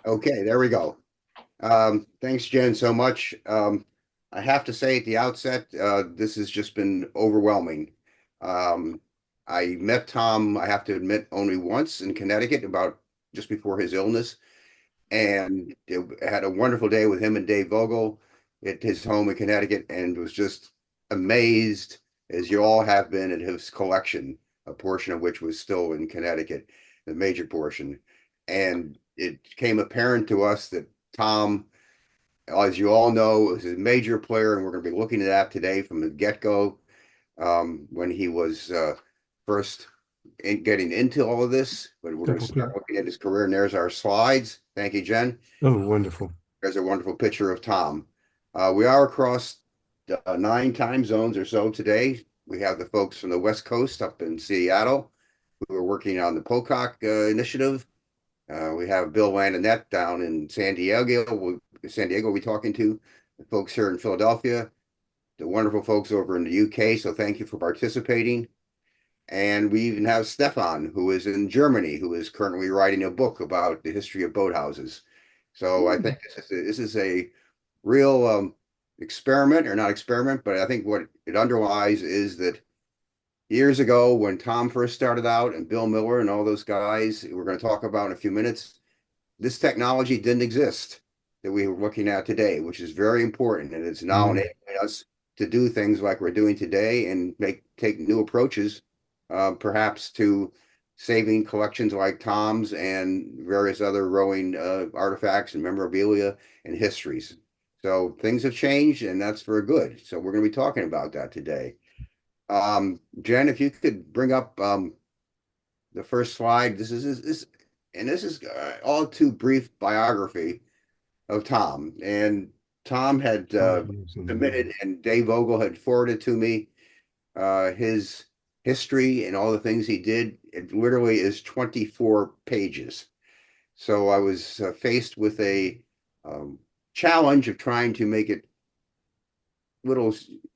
Okay, there we go. Thanks, Jen, so much. I have to say at the outset, this has just been overwhelming. Um, I met Tom, I have to admit, only once in Connecticut, about just before his illness, and had a wonderful day with him and Dave Vogel at his home in Connecticut, and was just amazed, as you all have been, at his collection, a portion of which was still in Connecticut, the major portion. And it became apparent to us that Tom, as you all know, is a major player, and we're going to be looking at that today from the get-go, when he was first getting into all of this. But we're going to Okay. start looking at his career, and there's our slides. Thank you, Jen. Oh, wonderful. There's a wonderful picture of Tom. We are across 9 time zones or so today. We have the folks from the West Coast up in Seattle who are working on the Pocock initiative. We have Bill Lanouette down in San Diego. San Diego, we're talking to the folks here in Philadelphia, the wonderful folks over in the UK. So thank you for participating. And we even have Stefan, who is in Germany, who is currently writing a book about the history of boathouses. So I think this is a real experiment, or not experiment, but I think what it underlies is that years ago, when Tom first started out, and Bill Miller and all those guys we're going to talk about in a few minutes, this technology didn't exist that we were looking at today, which is very important. And it's now Mm. enabling us to do things like we're doing today and take new approaches, perhaps to saving collections like Tom's and various other rowing artifacts and memorabilia and histories. So things have changed, and that's for good. So we're going to be talking about that today. Jen, if you could bring up the first slide. This is all too brief biography of Tom. And Tom had 5 years in the submitted, Navy. and Dave Vogel had forwarded to me his history and all the things he did. It literally is 24 pages. So I was faced with a um, challenge of trying to make it little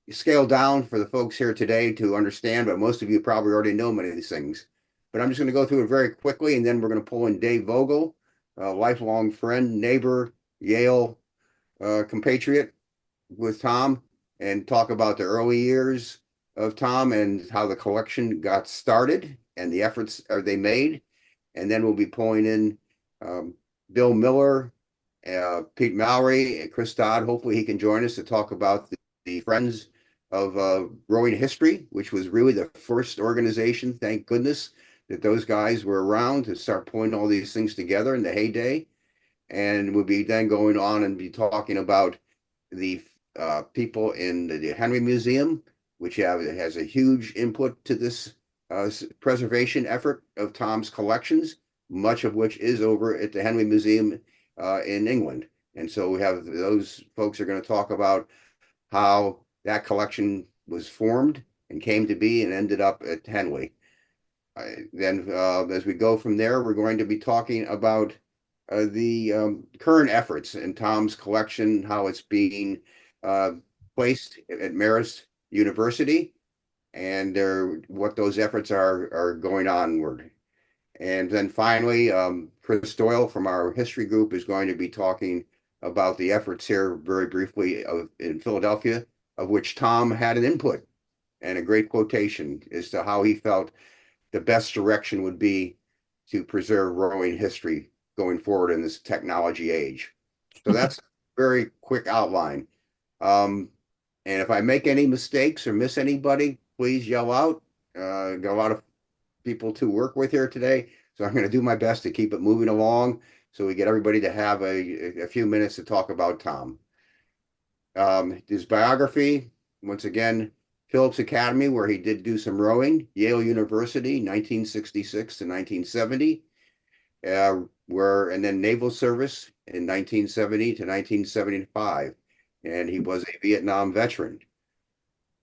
scaled down for the folks here today to understand, but most of you probably already know many of these things. But I'm just going to go through it very quickly, and then we're going to pull in Dave Vogel, a lifelong friend, neighbor, Yale compatriot with Tom, and talk about the early years of Tom and how the collection got started and the efforts they made. And then we'll be pulling in um, Bill Miller, Pete Mallory, and Chris Dodd. Hopefully, he can join us to talk about the Friends of Rowing History, which was really the first organization, thank goodness, that those guys were around to start pulling all these things together in the heyday. And we'll be then going on and be talking about the people in the Henry Museum, which has a huge input to this preservation effort of Tom's collections, much of which is over at the Henry Museum in England. And so we have those folks are going to talk about how that collection was formed and came to be and ended up at Henley. Then, as we go from there, we're going to be talking about the current efforts in Tom's collection, how it's being uh, placed at Marist University, and what those efforts are going onward. And then finally, Chris Doyle from our history group is going to be talking about the efforts here very briefly in Philadelphia, of which Tom had an input and a great quotation as to how he felt the best direction would be to preserve rowing history going forward in this technology age. So that's a very quick outline. Um, and if I make any mistakes or miss anybody, please yell out. Got a lot of people to work with here today, so I'm going to do my best to keep it moving along so we get everybody to have a few minutes to talk about Tom. His biography, once again, Phillips Academy, where he did do some rowing, Yale University, 1966 to 1970, and then Naval Service in 1970 to 1975. And he was a Vietnam veteran.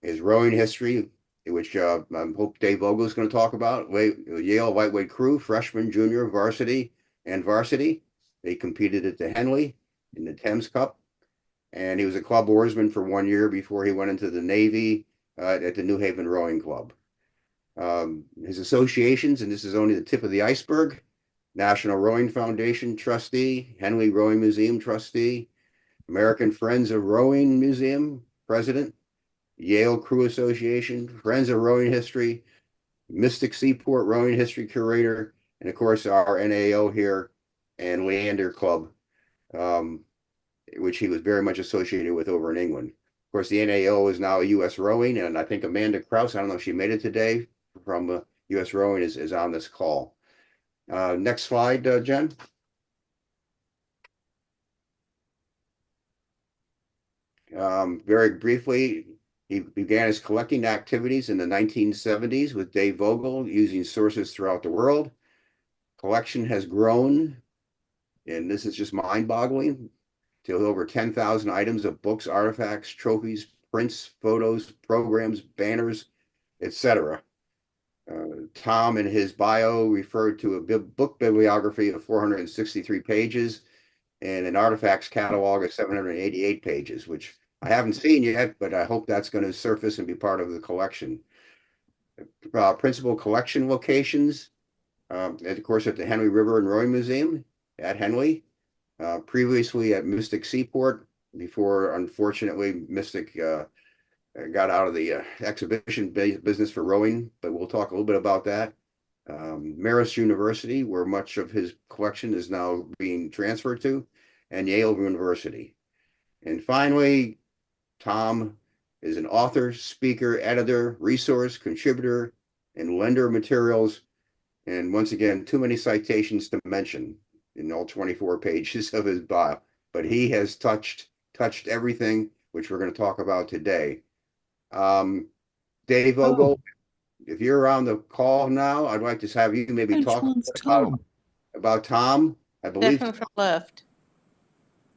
His rowing history, which I hope Dave Vogel is going to talk about, Yale lightweight crew, freshman, junior, varsity, and varsity. They competed at the Henley in the Thames Cup, and he was a club oarsman for 1 year before he went into the Navy at the New Haven Rowing Club. His associations, and this is only the tip of the iceberg. National Rowing Foundation trustee, Henley Rowing Museum trustee, American Friends of Rowing Museum president, Yale Crew Association, Friends of Rowing History, Mystic Seaport Rowing History curator, and of course our NAO here and Leander Club, um, which he was very much associated with over in England. Of course, the NAO is now U.S. Rowing, and I think Amanda Kraus, I don't know if she made it today from U.S. Rowing, is on this call. Next slide, Jen. Very briefly, he began his collecting activities in the 1970s with Dave Vogel using sources throughout the world. Collection has grown, and this is just mind-boggling, to over 10,000 items of books, artifacts, trophies, prints, photos, programs, banners, etc. Tom in his bio referred to a book bibliography of 463 pages and an artifacts catalog of 788 pages, which I haven't seen yet, but I hope that's going to surface and be part of the collection. Principal collection locations, of course, at the Henley River and Rowing Museum at Henley, previously at Mystic Seaport, before, unfortunately, Mystic got out of the exhibition business for rowing, but we'll talk a little bit about that. Marist University, where much of his collection is now being transferred to, and Yale University. And finally, Tom is an author, speaker, editor, resource, contributor, and lender of materials. And once again, too many citations to mention in all 24 pages of his bio. But he has touched everything, which we're going to talk about today. Dave Vogel, if you're on the call now, I'd like to have you maybe talk about Tom. I believe second from left.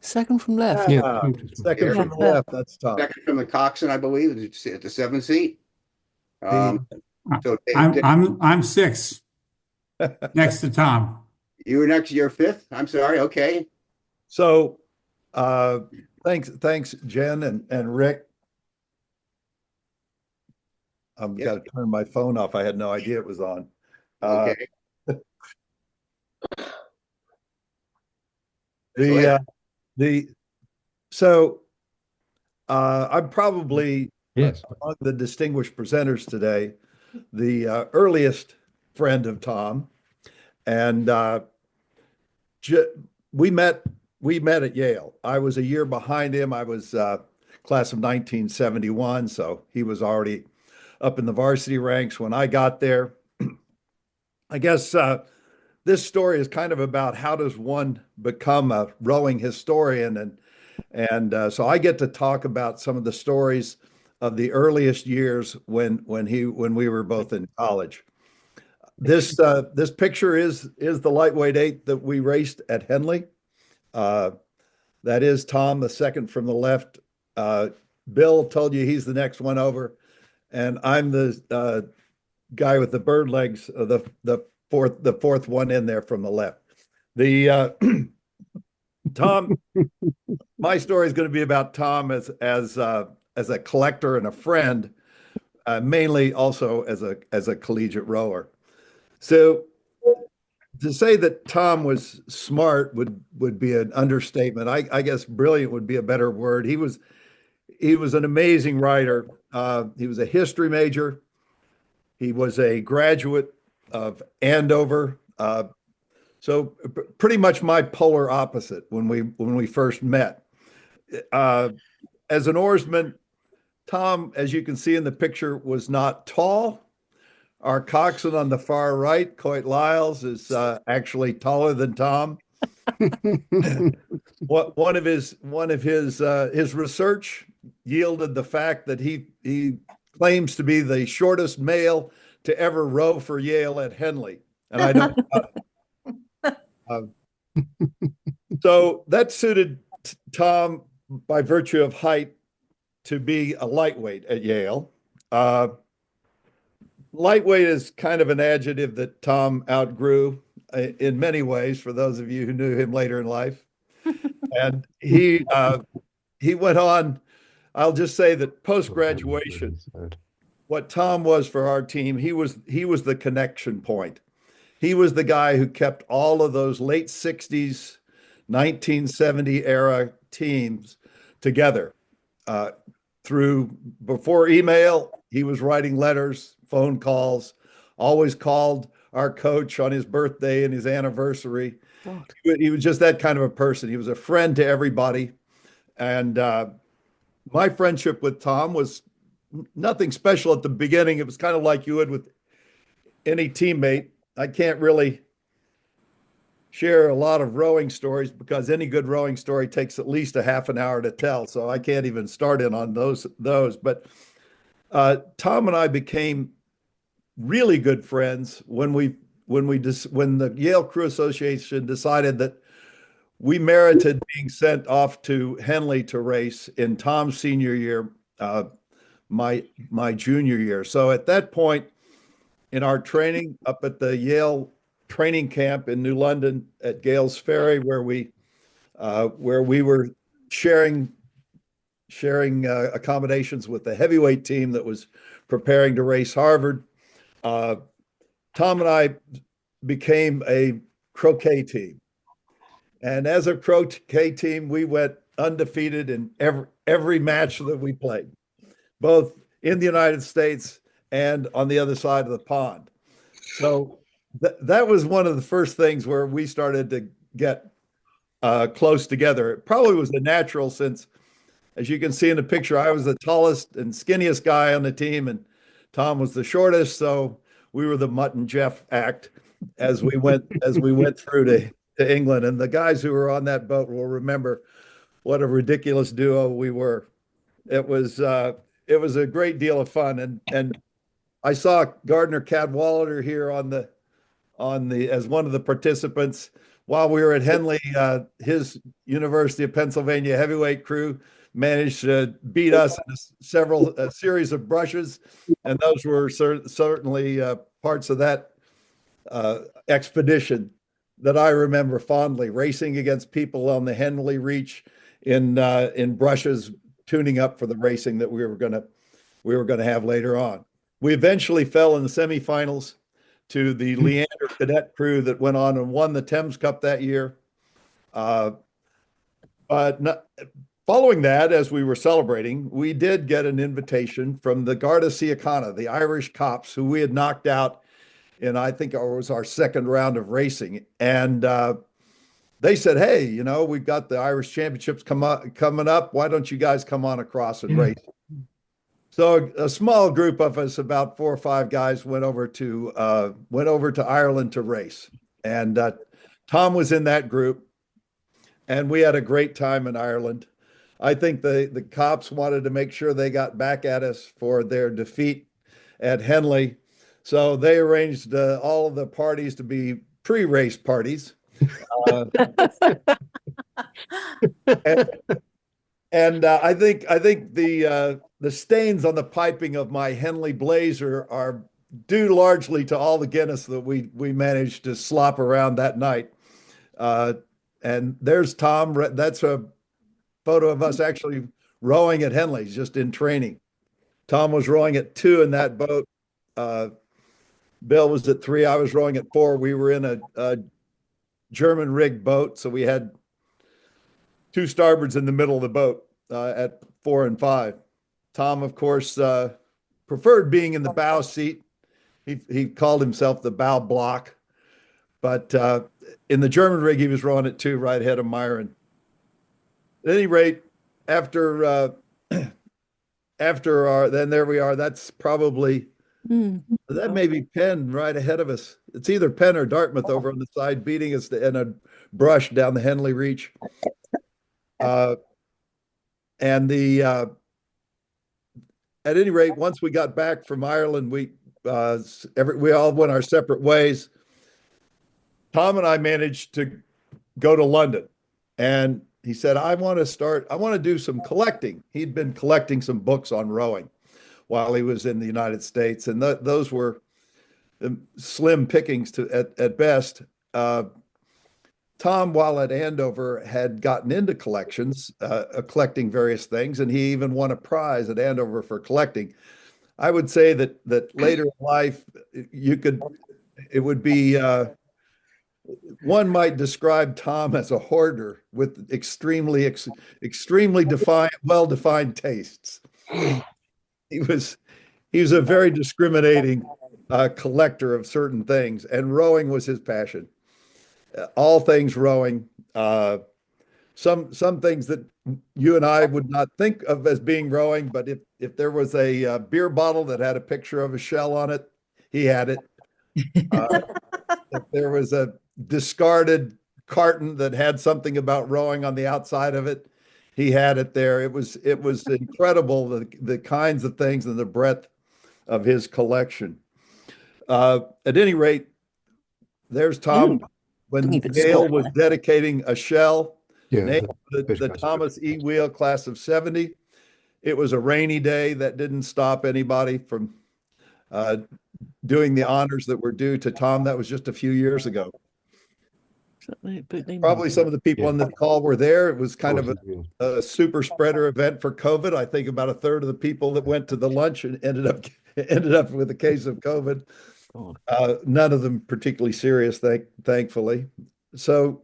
Second from left. Yeah, second from the left. That's Tom. Second from the coxswain, I believe, at the 7th seat. So I'm 6, next to Tom. You were next. You're 5th. I'm sorry. Okay. So, thanks, Jen and Rick. I've got to turn my phone off. I had no idea it was on. Okay. I'm probably among the distinguished presenters today, the earliest friend of Tom, and we met at Yale. I was a year behind him. I was class of 1971, so he was already up in the varsity ranks when I got there. I guess this story is kind of about how does one become a rowing historian, and so I get to talk about some of the stories of the earliest years when we were both in college. This picture is the lightweight 8 that we raced at Henley. That is Tom, the second from the left. Bill told you he's the next one over, and I'm the guy with the bird legs, the fourth one in there from the left. The Tom, my story is going to be about Tom as a collector and a friend, mainly also as a collegiate rower. So to say that Tom was smart would be an understatement. I guess brilliant would be a better word. He was an amazing writer. He was a history major. He was a graduate of Andover. So pretty much my polar opposite when we first met. As an oarsman, Tom, as you can see in the picture, was not tall. Our coxswain on the far right, Coit Lyles, is actually taller than Tom. One of his research yielded the fact that he claims to be the shortest male to ever row for Yale at Henley, and I don't. So that suited Tom by virtue of height to be a lightweight at Yale. Lightweight is kind of an adjective that Tom outgrew in many ways, for those of you who knew him later in life. And he went on, I'll just say that post-graduation, what Tom was for our team, he was the connection point. he was the guy who kept all of those late 60s, 1970 era teams together. Through before email, he was writing letters, phone calls, always called our coach on his birthday and his anniversary. God. He was just that kind of a person. He was a friend to everybody. And my friendship with Tom was nothing special at the beginning. It was kind of like you would with any teammate. I can't really share a lot of rowing stories because any good rowing story takes at least a half an hour to tell. So I can't even start in on those. But Tom and I became really good friends when the Yale Crew Association decided that we merited being sent off to Henley to race in Tom's senior year, my junior year. So at that point in our training up at the Yale training camp in New London at Gales Ferry, where we were sharing accommodations with the heavyweight team that was preparing to race Harvard. Tom and I became a croquet team. And as a croquet team, we went undefeated in every match that we played, both in the United States and on the other side of the pond. So that was one of the first things where we started to get close together. It probably was a natural since, as you can see in the picture, I was the tallest and skinniest guy on the team, and Tom was the shortest. So we were the Mutt and Jeff act as we went through to England. And the guys who were on that boat will remember what a ridiculous duo we were. It was a great deal of fun. And I saw Gardner Cadwallader here as one of the participants while we were at Henley. His University of Pennsylvania heavyweight crew managed to beat us in a series of brushes, and those were certainly parts of that expedition that I remember fondly, racing against people on the Henley Reach in brushes, tuning up for the racing that we were gonna have later on. We eventually fell in the semifinals to the Leander cadet crew that went on and won the Thames Cup that year. Following that, as we were celebrating, we did get an invitation from the Garda Síochána, the Irish cops who we had knocked out in, I think it was our second round of racing. And they said, hey, we've got the Irish championships coming up. Why don't you guys come on across and race? So a small group of us, about 4 or 5 guys, went over to Ireland to race. And Tom was in that group, and we had a great time in Ireland. I think the cops wanted to make sure they got back at us for their defeat at Henley. So they arranged all of the parties to be pre-race parties. And I think the stains on the piping of my Henley blazer are due largely to all the Guinness that we managed to slop around that night. And there's Tom. That's a photo of us actually rowing at Henley's, just in training. Tom was rowing at 2 in that boat. Bill was at 3. I was rowing at 4. We were in a German rigged boat, so we had 2 starboards in the middle of the boat at 4 and 5. Tom, of course, preferred being in the bow seat. He called himself the bow block, but in the German rig, he was rowing at 2, right ahead of Myron. At any rate, after our, then there we are. That's probably that may be Penn right ahead of us. It's either Penn or Dartmouth over on the side, beating us in a brush down the Henley Reach. At any rate, once we got back from Ireland, we all went our separate ways. Tom and I managed to go to London, and he said, I want to do some collecting. He'd been collecting some books on rowing while he was in the United States, and those were slim pickings at best. Tom, while at Andover, had gotten into collections, collecting various things, and he even won a prize at Andover for collecting. I would say that later in life, you could it would be one might describe Tom as a hoarder with extremely well-defined tastes. He was he was a very discriminating collector of certain things, and rowing was his passion. All things rowing. Some things that you and I would not think of as being rowing, but if there was a beer bottle that had a picture of a shell on it, he had it. If there was a discarded carton that had something about rowing on the outside of it, he had it there. It was incredible the kinds of things and the breadth of his collection. At any rate, there's Tom when Didn't even Yale score. was dedicating a shell Yeah, named the fish the guys. Thomas E. Weil class of 70. It was a rainy day that didn't stop anybody from doing the honors that were due to Tom. That was just a few years ago. Probably some of the people on this call were there. It was kind of a super spreader event for COVID. I think about a third of the people that went to the lunch and ended up with a case of COVID. None of them particularly serious, thankfully. So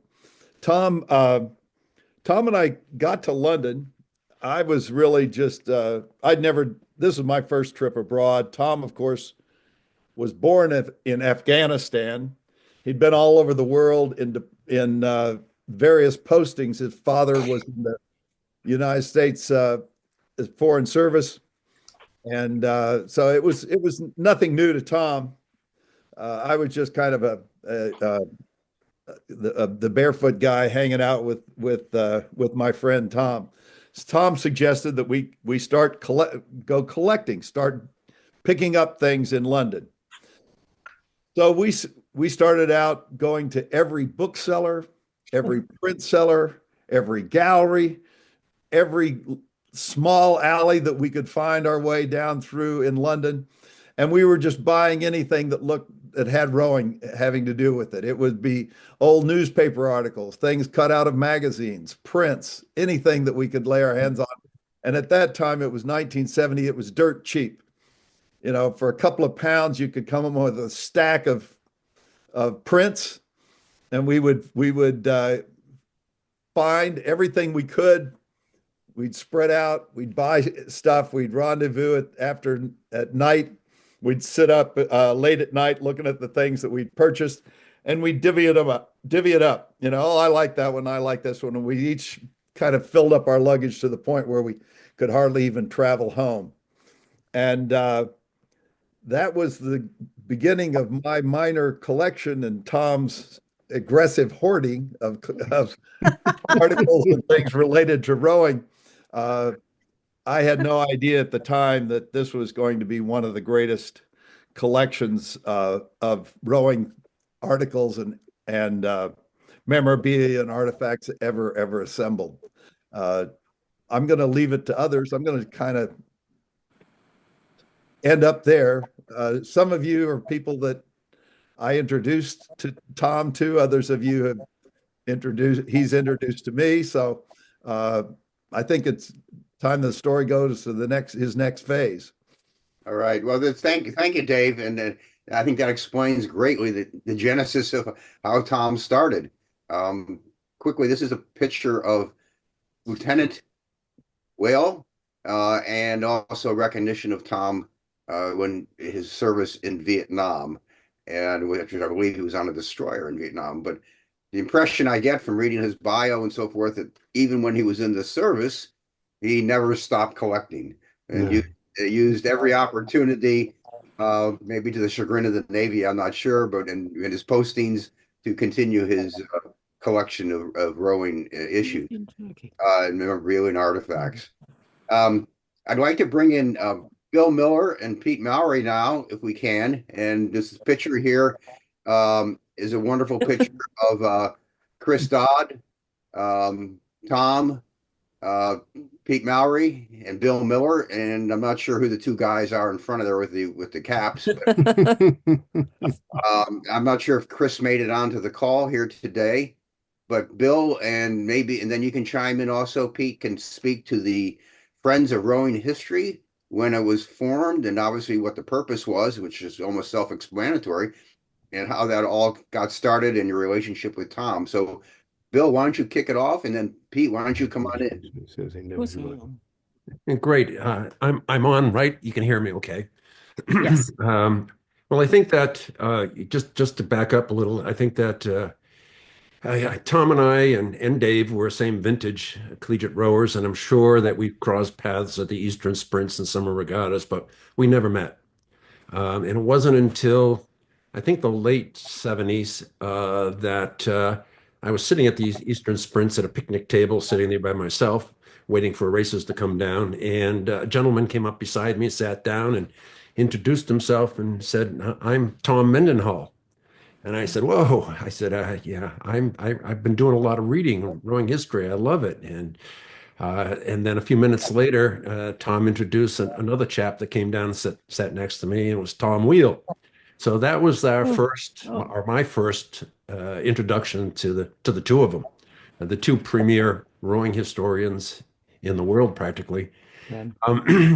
Tom and I got to London. I was really just this was my first trip abroad. Tom, of course, was born in Afghanistan. He'd been all over the world in various postings. His father was in the United States Foreign Service, and so it was nothing new to Tom. I was just kind of the barefoot guy hanging out with my friend Tom. Tom suggested that we start go collecting, start picking up things in London. So we started out going to every bookseller, every print seller, every gallery, every small alley that we could find our way down through in London, and we were just buying anything that had rowing having to do with it. It would be old newspaper articles, things cut out of magazines, prints, anything that we could lay our hands on. And at that time, it was 1970. It was dirt cheap. For a couple of pounds, you could come up with a stack of prints, and we would find everything we could. We'd spread out. We'd buy stuff. We'd rendezvous at night. We'd sit up late at night looking at the things that we'd purchased, and we'd divvy it up. Oh, I like that one. I like this one. And we each kind of filled up our luggage to the point where we could hardly even travel home. And that was the beginning of my minor collection and Tom's aggressive hoarding of articles and things related to rowing. I had no idea at the time that this was going to be one of the greatest collections of rowing articles and memorabilia and artifacts ever assembled. I'm going to leave it to others. I'm going to kind of end up there. Some of you are people that I introduced to Tom to. Others of you have he's introduced to me. So I think it's time the story goes to his next phase. All right. Well, thank you, Dave. And I think that explains greatly the genesis of how Tom started. Quickly, this is a picture of Lieutenant Weil, and also recognition of Tom when his service in Vietnam, and which I believe he was on a destroyer in Vietnam. But the impression I get from reading his bio and so forth, that even when he was in the service, he never stopped collecting and used every opportunity, maybe to the chagrin of the Navy, I'm not sure, but in his postings to continue his collection of rowing issues and memorabilia and artifacts. I'd like to bring in Bill Miller and Pete Mallory now, if we can. And this picture here is a wonderful picture of Chris Dodd, Tom, Pete Mallory, and Bill Miller. And I'm not sure who the two guys are in front of there with the caps. But, I'm not sure if Chris made it onto the call here today. But Bill and then you can chime in also. Pete can speak to the Friends of Rowing history, when it was formed, and obviously what the purpose was, which is almost self-explanatory. and how that all got started and your relationship with Tom. So, Bill, why don't you kick it off, and then Pete, why don't you come on in? What's on? Great. I'm on, right? You can hear me okay. Yes. Well, I think that just to back up a little, I think that Tom and I and Dave were same vintage collegiate rowers, and I'm sure that we crossed paths at the Eastern Sprints and Summer Regattas, but we never met. And it wasn't until I think the late 70s that I was sitting at these Eastern Sprints at a picnic table, sitting there by myself, waiting for races to come down. And a gentleman came up beside me, sat down, and introduced himself and said, "I'm Tom Mendenhall." And I said, "Whoa!" I said, "Yeah, I've been doing a lot of reading, rowing history. I love it." And then a few minutes later, Tom introduced another chap that came down and sat next to me, and it was Tom Weil. So that was our Oh, first, oh, or my first introduction to the two of them, the two premier rowing historians in the world, practically. man.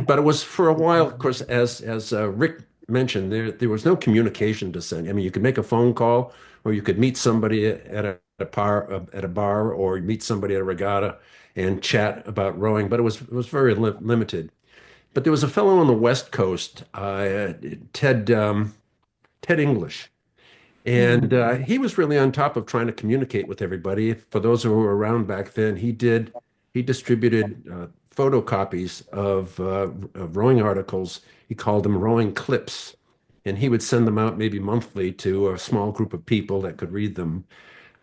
But it was for a while, of course, as Rick mentioned, there was no communication to send. I mean, you could make a phone call, or you could meet somebody at a bar, or meet somebody at a regatta and chat about rowing. But it was very limited. But there was a fellow on the West Coast, Ted Ted English, and he was really on top of trying to communicate with everybody. For those who were around back then, he distributed photocopies of rowing articles. He called them rowing clips, and he would send them out maybe monthly to a small group of people that could read them.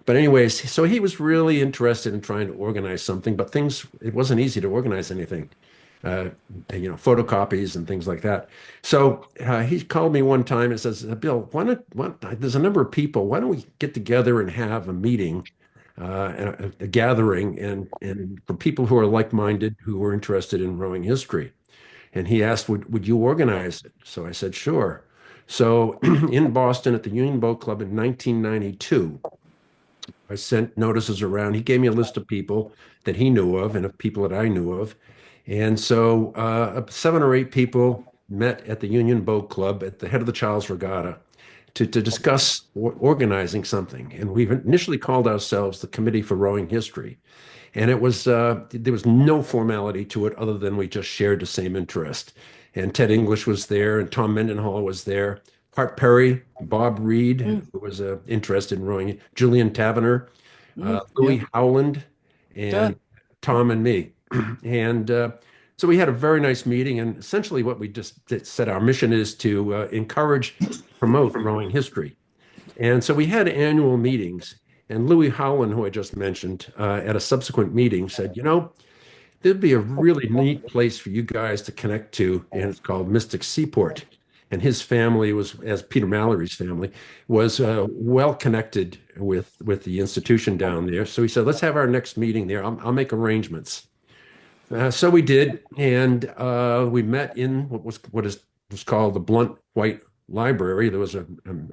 But anyways, so he was really interested in trying to organize something, but it wasn't easy to organize anything, uh, photocopies and things like that. So he called me one time and says, "Bill, there's a number of people. Why don't we get together and have a meeting, and a gathering, and for people who are like-minded, who are interested in rowing history?" And he asked, would you organize it? So I said, sure. So in Boston at the Union Boat Club in 1992, I sent notices around. He gave me a list of people that he knew of and of people that I knew of. And so 7 or 8 people met at the Union Boat Club at the head of the Charles Regatta to discuss organizing something. And we initially called ourselves the Committee for Rowing History. And there was no formality to it other than we just shared the same interest. And Ted English was there, and Tom Mendenhall was there. Hart Perry, Bob Reed, Mm, who was interested in rowing, Julian Taverner, Yeah. Louis Howland, duh. and Tom and me. And so we had a very nice meeting. And essentially, what we just said our mission is to encourage, promote rowing history. And so we had annual meetings. And Louis Howland, who I just mentioned, at a subsequent meeting said, there'd be a really neat place for you guys to connect to, and it's called Mystic Seaport. And his family was, as Peter Mallory's family, was well connected with the institution down there. So he said, let's have our next meeting there. I'll make arrangements. So we did, and we met in what was called the Blunt White Library. There was a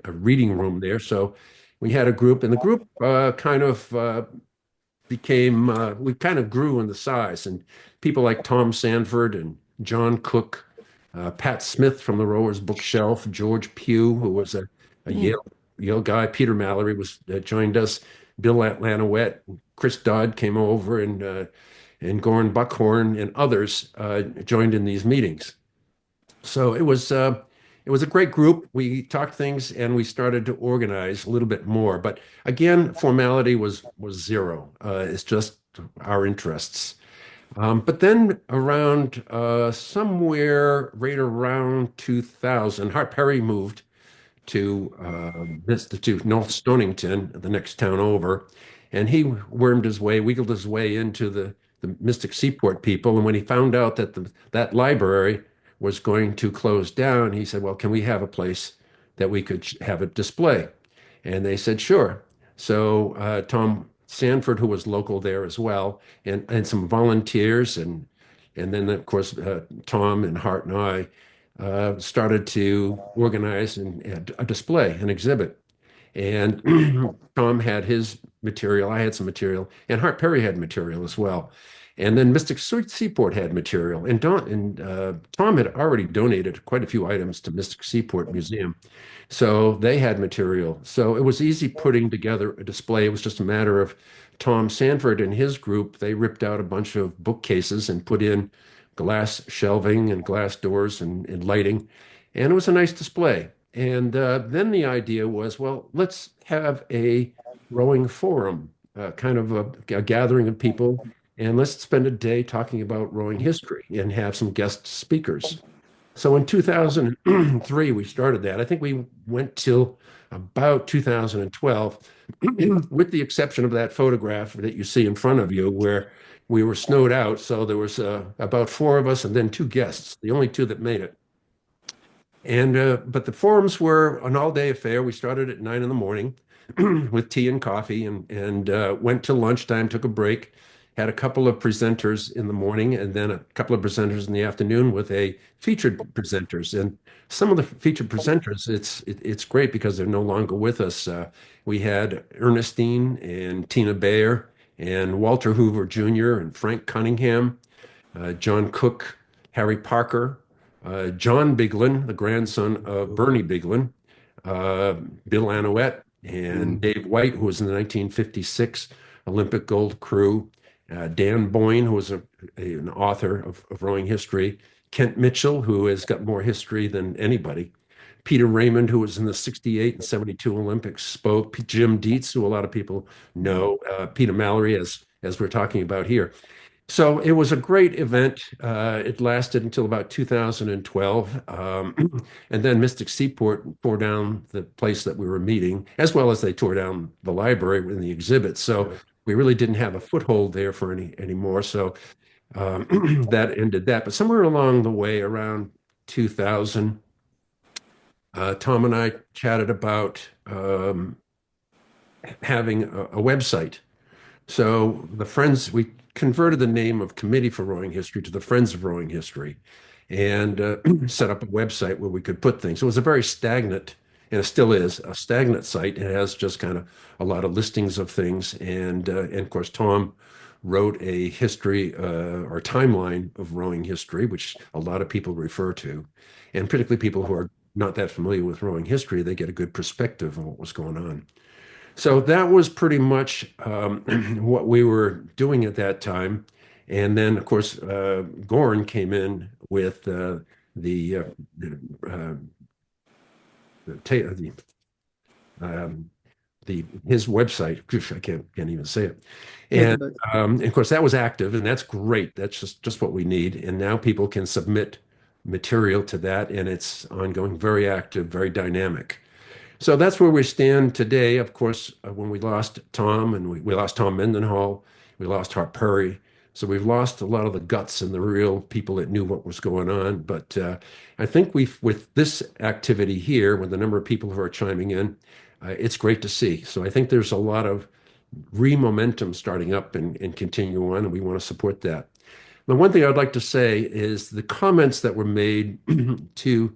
reading room there, so we had a group, and the group we kind of grew in the size, and people like Tom Sanford and John Cook, Pat Smith from the Rowers Bookshelf, George Pugh, who was a Mm, Yale guy, Peter Mallory was joined us, Bill at Lanouette, Chris Dodd came over, and Goran Buckhorn and others joined in these meetings. So it was a great group. We talked things and we started to organize a little bit more. But again, formality was zero. It's just our interests. But then around somewhere right around 2000, Hart Perry moved to North Stonington, the next town over, and he wiggled his way into the Mystic Seaport people. And when he found out that that library was going to close down, he said, "Well, can we have a place that we could have a display?" And they said, "Sure." So Tom Sanford, who was local there as well, and some volunteers, and then of course Tom and Hart and I started to organize a display, an exhibit. And Tom had his material, I had some material, and Hart Perry had material as well. And then Mystic Seaport had material, and Tom had already donated quite a few items to Mystic Seaport Museum, so they had material. So it was easy putting together a display. It was just a matter of Tom Sanford and his group. They ripped out a bunch of bookcases and put in glass shelving and glass doors and lighting, and it was a nice display. And then the idea was, well, let's have a rowing forum, kind of a gathering of people, and let's spend a day talking about rowing history and have some guest speakers. So in 2003, we started that. I think we went till about 2012, with the exception of that photograph that you see in front of you, where we were snowed out. So there was about four of us and then two guests, the only two that made it. And but the forums were an all-day affair. We started at 9 in the morning with tea and coffee, and went to lunchtime, took a break, had a couple of presenters in the morning, and then a couple of presenters in the afternoon with a featured presenters. And some of the featured presenters, it's great because they're no longer with us. We had Ernestine and Tina Bayer and Walter Hoover Jr. and Frank Cunningham, John Cook, Harry Parker, John Biglin, the grandson of Bernie Biglin, Bill Lanouette, and Dave White, who was in the 1956 Olympic gold crew, Dan Boyne, who was an author of rowing history, Kent Mitchell, who has got more history than anybody, Peter Raymond, who was in the 68 and 72 Olympics, spoke, Jim Dietz, who a lot of people know, Peter Mallory, as we're talking about here. So it was a great event. It lasted until about 2012. And then Mystic Seaport tore down the place that we were meeting, as well as they tore down the library and the exhibit. So we really didn't have a foothold there for anymore. So that ended that. But somewhere along the way, around 2000, Tom and I chatted about having a website. So we converted the name of Committee for Rowing History to the Friends of Rowing History, and set up a website where we could put things. It was a very stagnant, and it still is, a stagnant site. It has just kind of a lot of listings of things. And of course, Tom wrote a history or timeline of rowing history, which a lot of people refer to. And particularly people who are not that familiar with rowing history, they get a good perspective on what was going on. So that was pretty much what we were doing at that time. And then, of course, Gorn came in with his website. I can't even say it. And of course, that was active, and that's great. That's just what we need. And now people can submit material to that, and it's ongoing, very active, very dynamic. So that's where we stand today. Of course, when we lost Tom, and we lost Tom Mendenhall, we lost Hart Perry. So we've lost a lot of the guts and the real people that knew what was going on. But I think with this activity here, with the number of people who are chiming in, it's great to see. So I think there's a lot of re-momentum starting up and continue on, and we want to support that. The one thing I'd like to say is the comments that were made to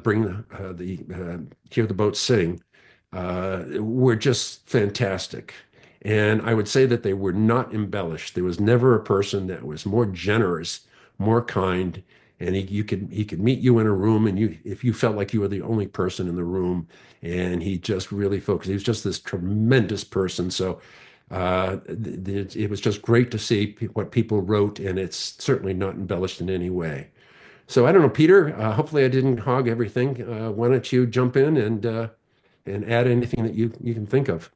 bring hear the boat sing were just fantastic. And I would say that they were not embellished. There was never a person that was more generous, more kind, and he could meet you in a room, and if you felt like you were the only person in the room, and he just really focused. He was just this tremendous person. So it was just great to see what people wrote, and it's certainly not embellished in any way. So I don't know, Peter. Hopefully, I didn't hog everything. Why don't you jump in and add anything that you can think of?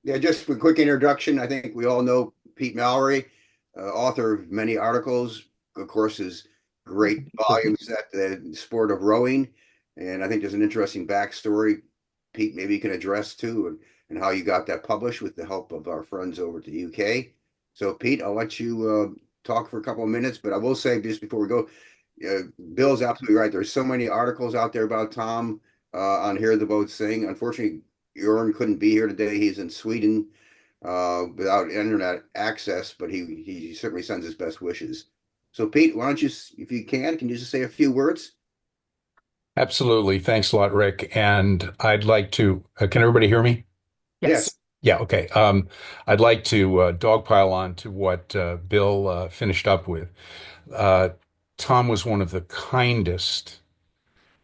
Yeah, just a quick introduction. I think we all know Pete Mallory, author of many articles, of course, his great volumes at the sport of rowing. And I think there's an interesting backstory, Pete, maybe you can address too, and how you got that published with the help of our friends over at the UK. So, Pete, I'll let you talk for a couple of minutes, but I will say just before we go, Bill's absolutely right. There's so many articles out there about Tom on Hear the Boat Sing. Unfortunately, Jörn couldn't be here today. He's in Sweden without internet access, but he certainly sends his best wishes. So, Pete, why don't you, if you can you just say a few words? Absolutely. Thanks a lot, Rick. And I'd like to, can everybody hear me? Yes. Yeah, okay. I'd like to dogpile on to what Bill finished up with. Uh, Tom was one of the kindest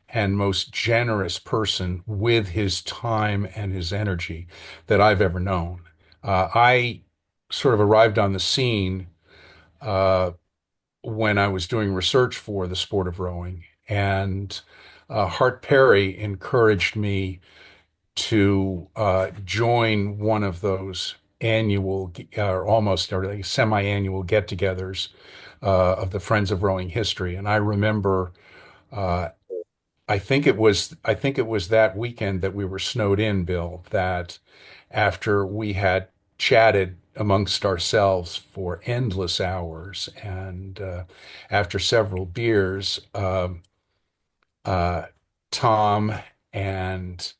and most generous person with his time and his energy that I've ever known. I sort of arrived on the scene uh, when I was doing research for the sport of rowing, and Hart Perry encouraged me to join one one of those annual or almost or like semi-annual get-togethers of the Friends of Rowing History. And I remember, uh, I think it was that weekend that we were snowed in, Bill, that after we had chatted amongst ourselves for endless hours and after several beers, uh, Tom and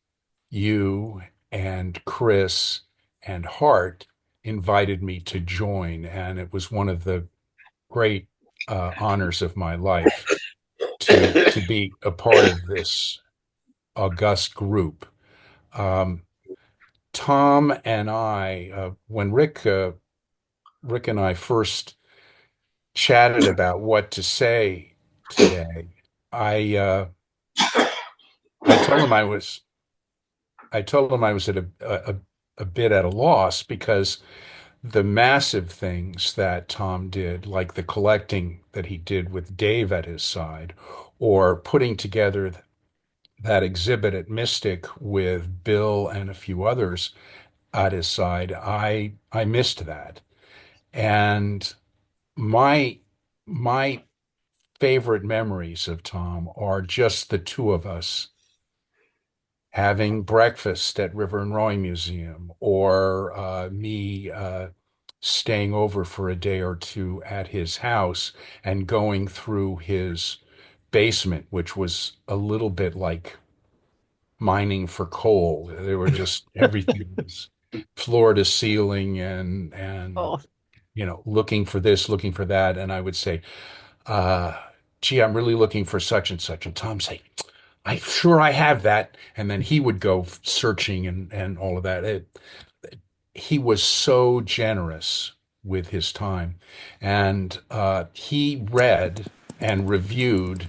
you and Chris and Hart invited me to join, and it was one of the great honors of my life to be a part of this august group. Um, Tom and I, when Rick and I first chatted about what to say today, I I told him I was at a bit at a loss because the massive things that Tom did, like the collecting that he did with Dave at his side, or putting together that exhibit at Mystic with Bill and a few others at his side, I missed that. And my my favorite memories of Tom are just the two of us having breakfast at River and Rowing Museum, or me staying over for a day or two at his house and going through his basement, which was a little bit like mining for coal. There were just everything was floor to ceiling and Oh, looking for this, looking for that. And I would say, uh, gee, I'm really looking for such and such. And Tom say, I'm sure I have that. And then he would go searching and all of that. He was so generous with his time. And he read and reviewed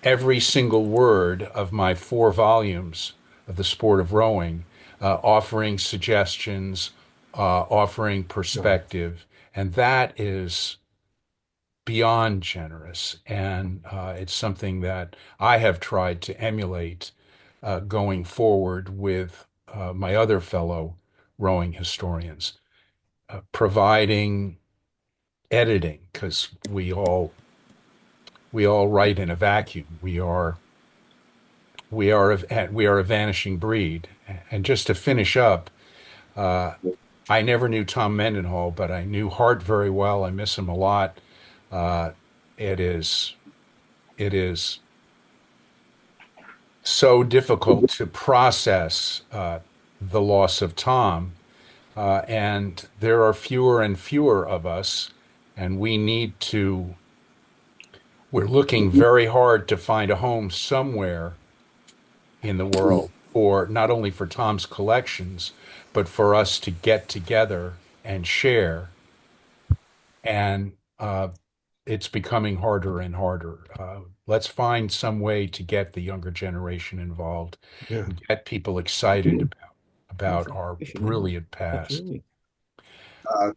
every single word of my 4 volumes of The Sport of Rowing, offering suggestions, offering perspective. And that is beyond generous. And it's something that I have tried to emulate going forward with my other fellow rowing historians, providing editing, because we all write in a vacuum. We are a vanishing breed. And just to finish up, uh, I never knew Tom Mendenhall, but I knew Hart very well. I miss him a lot. Uh, it is it is so difficult to process the loss of Tom, and there are fewer and fewer of us, and we're looking very hard to find a home somewhere in the world for not only for Tom's collections, but for us to get together and share. And it's becoming harder and harder. Let's find some way to get the younger generation involved, Yeah. get people excited about our brilliant past. absolutely.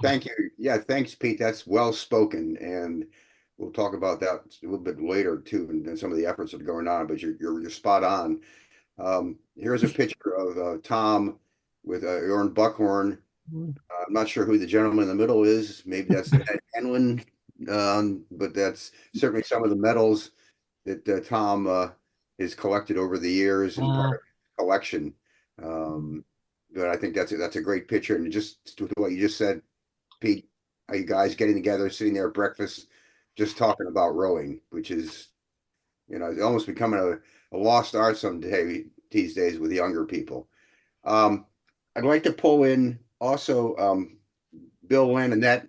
Thank you. Yeah, thanks, Pete. That's well spoken, and we'll talk about that a little bit later too, and some of the efforts that are going on. But you're spot on. Here's a picture of Tom with Aaron Buckhorn. I'm not sure who the gentleman in the middle is. Maybe that's Ed Henlin, but that's certainly some of the medals that Tom has collected over the years and part Uh, of his collection. Um, but I think that's a great picture, and just to what you just said, Pete, are you guys getting together, sitting there at breakfast, just talking about rowing, which is it's almost becoming a lost art someday these days with younger people. Um, I'd like to pull in also Bill Lanouette,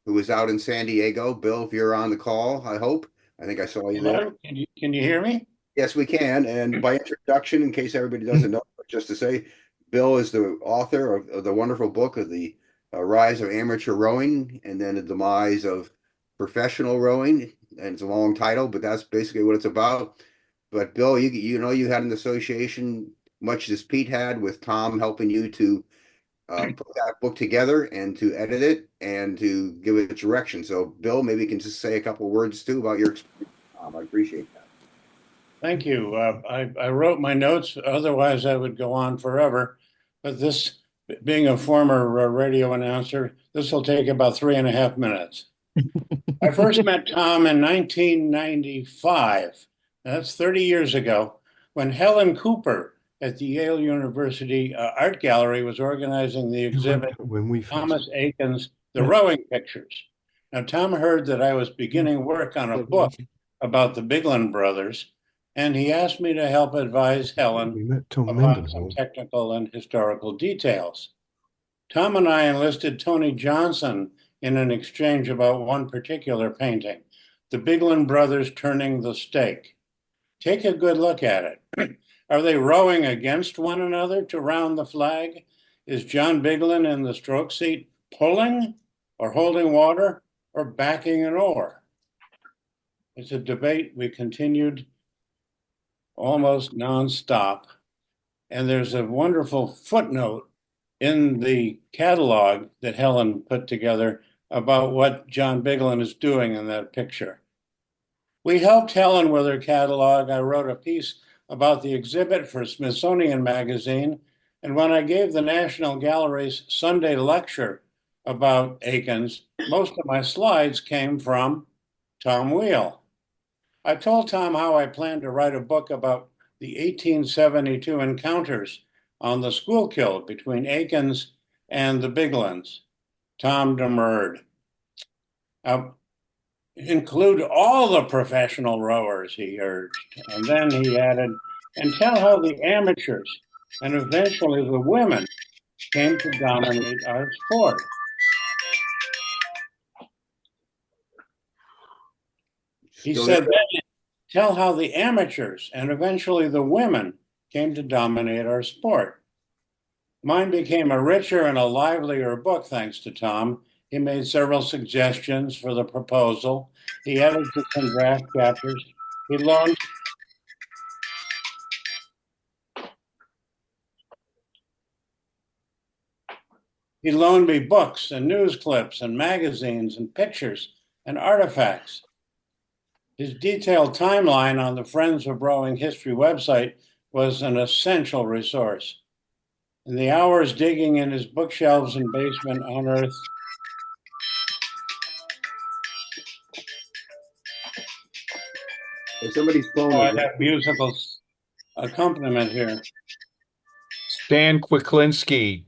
who is out in San Diego. Bill, if you're on the call, I hope. I think I saw you there. Hello, can you hear me? Yes, we can. And by introduction, in case everybody doesn't know, just to say, Bill is the author of the wonderful book of the rise of amateur rowing and then the demise of professional rowing. And it's a long title, but that's basically what it's about. But Bill, you know you had an association, much as Pete had, with Tom helping you to put that book together and to edit it and to give it direction. So, Bill, maybe you can just say a couple of words too about your experience. I appreciate that. Thank you. I wrote my notes, otherwise I would go on forever. But this, being a former radio announcer, this will take about 3.5 minutes. I first met Tom in 1995. That's 30 years ago, when Helen Cooper at the Yale University Art Gallery was organizing the exhibit When we Thomas Aiken's The Rowing Pictures. Now, Tom heard that I was beginning work on a book about the Bigland brothers, and he asked me to help advise Helen about some technical and historical details. Tom and I enlisted Tony Johnson in an exchange about one particular painting, the Bigland brothers turning the stake. Take a good look at it. Are they rowing against one another to round the flag? Is John Bigland in the stroke seat pulling or holding water or backing an oar? It's a debate we continued almost nonstop. And there's a wonderful footnote in the catalog that Helen put together about what John Bigland is doing in that picture. We helped Helen with her catalog. I wrote a piece about the exhibit for Smithsonian Magazine. And when I gave the National Gallery's Sunday lecture about Aikens, most of my slides came from Tom Weil. I told Tom how I planned to write a book about the 1872 encounters on the Schuylkill between Aikens and the Biglands. Tom demurred. Include all the professional rowers, he urged. And then he added, and tell how the amateurs and eventually the women came to dominate our sport. He said, tell how the amateurs and eventually the women came to dominate our sport. Mine became a richer and a livelier book thanks to Tom. He made several suggestions for the proposal. He added to some draft chapters. He loaned me books and news clips and magazines and pictures and artifacts. His detailed timeline on the Friends of Rowing History website was an essential resource. In the hours digging in his bookshelves and basement unearthed Somebody's phone. I have musical accompaniment here. Stan Kwiklinski.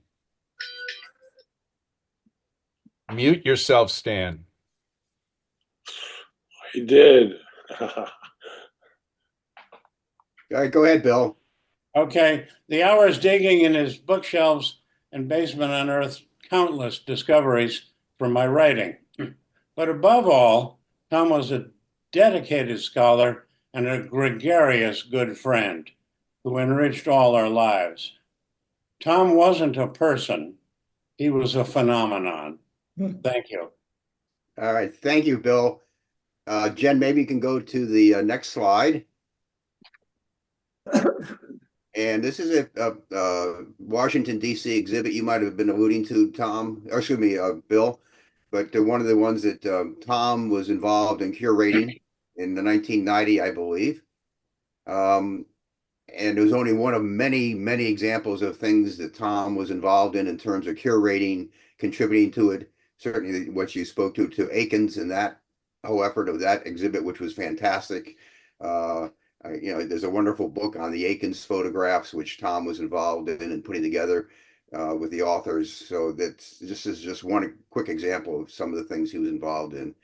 Mute yourself, Stan. I did. All right, go ahead, Bill. Okay, the hours digging in his bookshelves and basement unearthed countless discoveries from my writing. But above all, Tom was a dedicated scholar and a gregarious good friend who enriched all our lives. Tom wasn't a person, he was a phenomenon. Thank you. All right, thank you, Bill. Jen, maybe you can go to the next slide. And this is a Washington, D.C. exhibit you might have been alluding to, Tom, or excuse me, Bill, but one of the ones that Tom was involved in curating in the 1990, I believe. And it was only one of many, many examples of things that Tom was involved in terms of curating, contributing to it. Certainly what you spoke to Aikens and that whole effort of that exhibit, which was fantastic. There's a wonderful book on the Aikens photographs, which Tom was involved in and putting together with the authors. So this is just one quick example of some of the things he was involved in.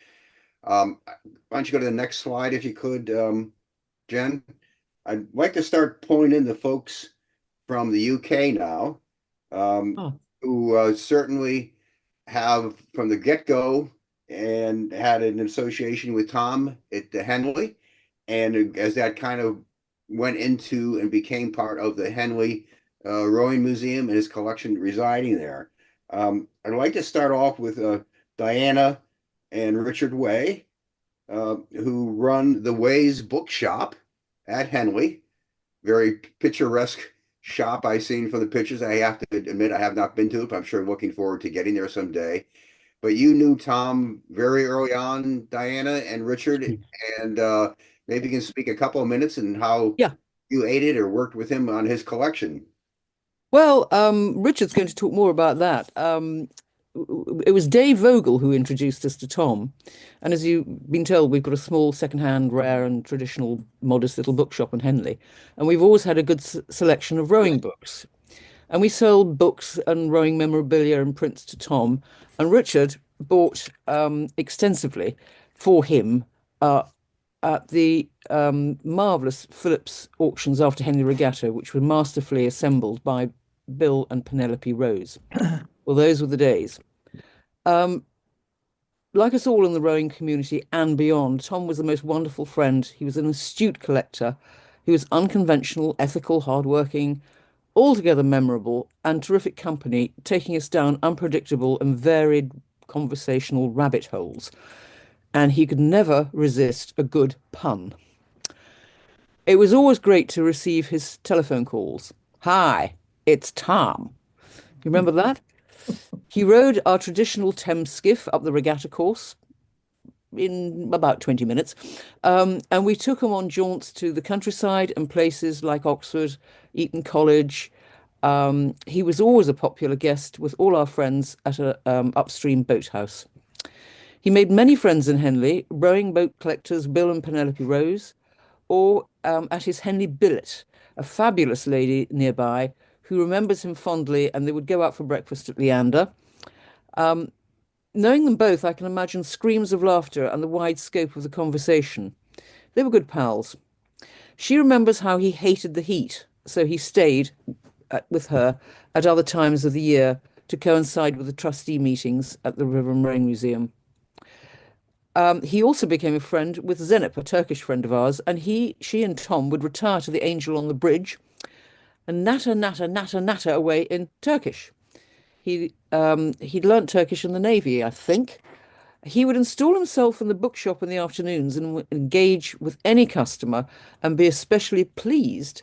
Why don't you go to the next slide, if you could, Jen? I'd like to start pulling in the folks from the UK now, who certainly have from the get-go and had an association with Tom at the Henley. And as that kind of went into and became part of the Henley Rowing Museum and his collection residing there. I'd like to start off with Diana and Richard Way, who run the Way's Bookshop at Henley. Very picturesque shop I've seen from the pictures. I have to admit I have not been to it, but I'm sure looking forward to getting there someday. But you knew Tom very early on, Diana and Richard, and maybe you can speak a couple of minutes and how Yeah. you aided or worked with him on his collection. Well, Richard's going to talk more about that. It was Dave Vogel who introduced us to Tom. And as you've been told, we've got a small second-hand, rare and traditional, modest little bookshop in Henley. And we've always had a good selection of rowing books. And we sold books and rowing memorabilia and prints to Tom. And Richard bought extensively for him at the marvellous Phillips auctions after Henley Regatta, which were masterfully assembled by Bill and Penelope Rose. Well, those were the days. Like us all in the rowing community and beyond, Tom was the most wonderful friend. He was an astute collector. He was unconventional, ethical, hardworking, altogether memorable, and terrific company, taking us down unpredictable and varied conversational rabbit holes. And he could never resist a good pun. It was always great to receive his telephone calls. Hi, it's Tom. You remember that? He rowed our traditional Thames skiff up the regatta course in about 20 minutes. And we took him on jaunts to the countryside and places like Oxford, Eton College. He was always a popular guest with all our friends at a upstream boathouse. He made many friends in Henley, rowing boat collectors Bill and Penelope Rose, or at his Henley billet, a fabulous lady nearby who remembers him fondly, and they would go out for breakfast at Leander. Knowing them both, I can imagine screams of laughter and the wide scope of the conversation. They were good pals. She remembers how he hated the heat, so he stayed with her at other times of the year to coincide with the trustee meetings at the River and Rowing Museum. He also became a friend with Zeynep, a Turkish friend of ours, and she and Tom would retire to the Angel on the Bridge and natter away in Turkish. He'd learnt Turkish in the Navy, I think. He would install himself in the bookshop in the afternoons and engage with any customer and be especially pleased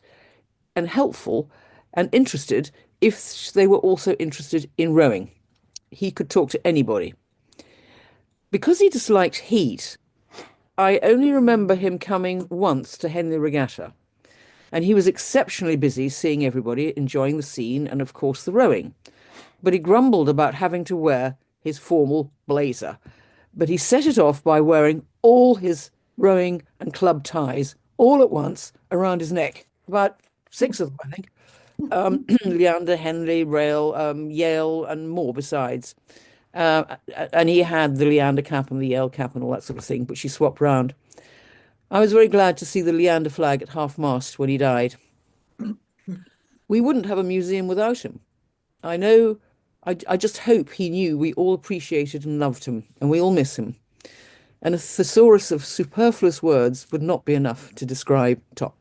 and helpful and interested if they were also interested in rowing. He could talk to anybody. Because he disliked heat, I only remember him coming once to Henley Regatta, and he was exceptionally busy seeing everybody, enjoying the scene and, of course, the rowing. But he grumbled about having to wear his formal blazer. But he set it off by wearing all his rowing and club ties all at once around his neck, about 6 of them, I think. Leander, Henley, Rail, Yale, and more besides. And he had the Leander cap and the Yale cap and all that sort of thing, but she swapped round. I was very glad to see the Leander flag at half-mast when he died. We wouldn't have a museum without him. I know, I just hope he knew we all appreciated and loved him, and we all miss him. And a thesaurus of superfluous words would not be enough to describe Tom.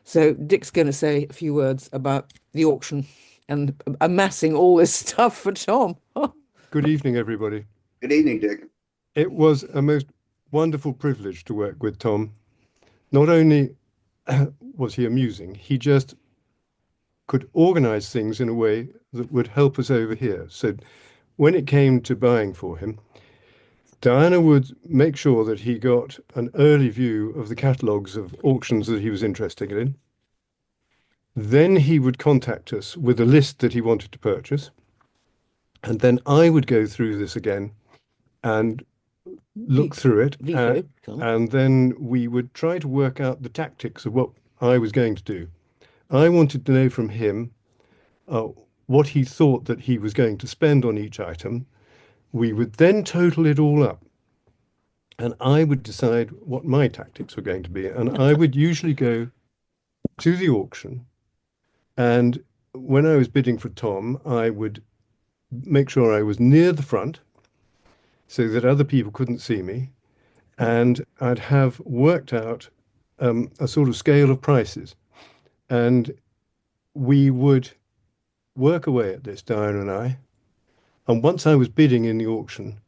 So Dick's going to say a few words about the auction and amassing all this stuff for Tom. Good evening, everybody. Good evening, Dick. It was a most wonderful privilege to work with Tom. Not only was he amusing, he just could organize things in a way that would help us over here. So when it came to buying for him, Diana would make sure that he got an early view of the catalogues of auctions that he was interested in. Then he would contact us with a list that he wanted to purchase. And then I would go through this again and look through it. And then we would try to work out the tactics of what I was going to do. I wanted to know from him what he thought that he was going to spend on each item. We would then total it all up. And I would decide what my tactics were going to be. And I would usually go to the auction. And when I was bidding for Tom, I would make sure I was near the front so that other people couldn't see me. And I'd have worked out a sort of scale of prices. And we would work away at this, Diane and I. And once I was bidding in the auction,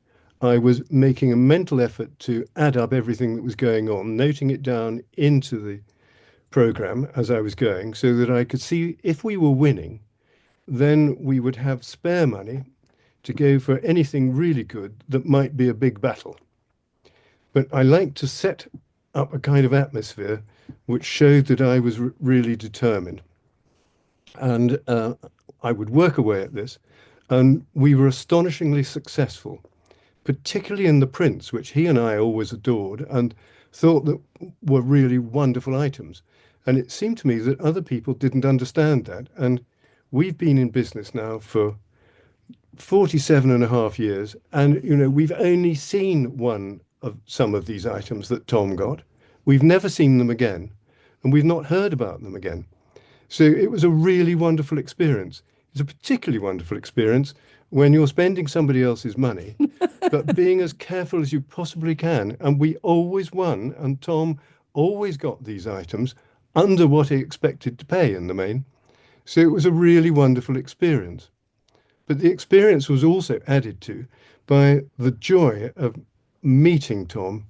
I was making a mental effort to add up everything that was going on, noting it down into the program as I was going, so that I could see if we were winning, then we would have spare money to go for anything really good that might be a big battle. But I like to set up a kind of atmosphere which showed that I was really determined. And I would work away at this, and we were astonishingly successful, particularly in the prints, which he and I always adored and thought that were really wonderful items. And it seemed to me that other people didn't understand that. And we've been in business now for 47 and a half years, and we've only seen one of some of these items that Tom got. We've never seen them again, and we've not heard about them again. So it was a really wonderful experience. It's a particularly wonderful experience when you're spending somebody else's money, but being as careful as you possibly can. And we always won, and Tom always got these items under what he expected to pay in the main. So it was a really wonderful experience. But the experience was also added to by the joy of meeting Tom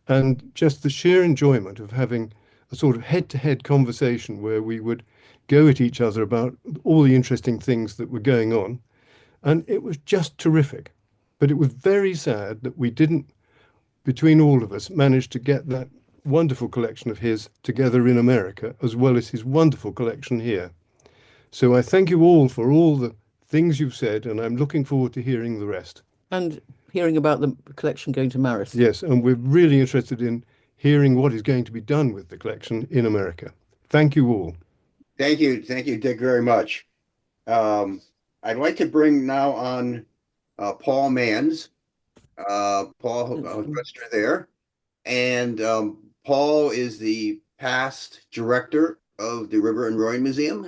and just the sheer enjoyment of having a sort of head-to-head conversation where we would go at each other about all the interesting things that were going on. And it was just terrific. But it was very sad that we didn't, between all of us, manage to get that wonderful collection of his together in America, as well as his wonderful collection here. So I thank you all for all the things you've said, and I'm looking forward to hearing the rest. And hearing about the collection going to Marist. Yes, and we're really interested in hearing what is going to be done with the collection in America. Thank you all. Thank you, Dick, very much. I'd like to bring now on Paul Mainds. Paul, Wester there. And Paul is the past director of the River and Rowing Museum.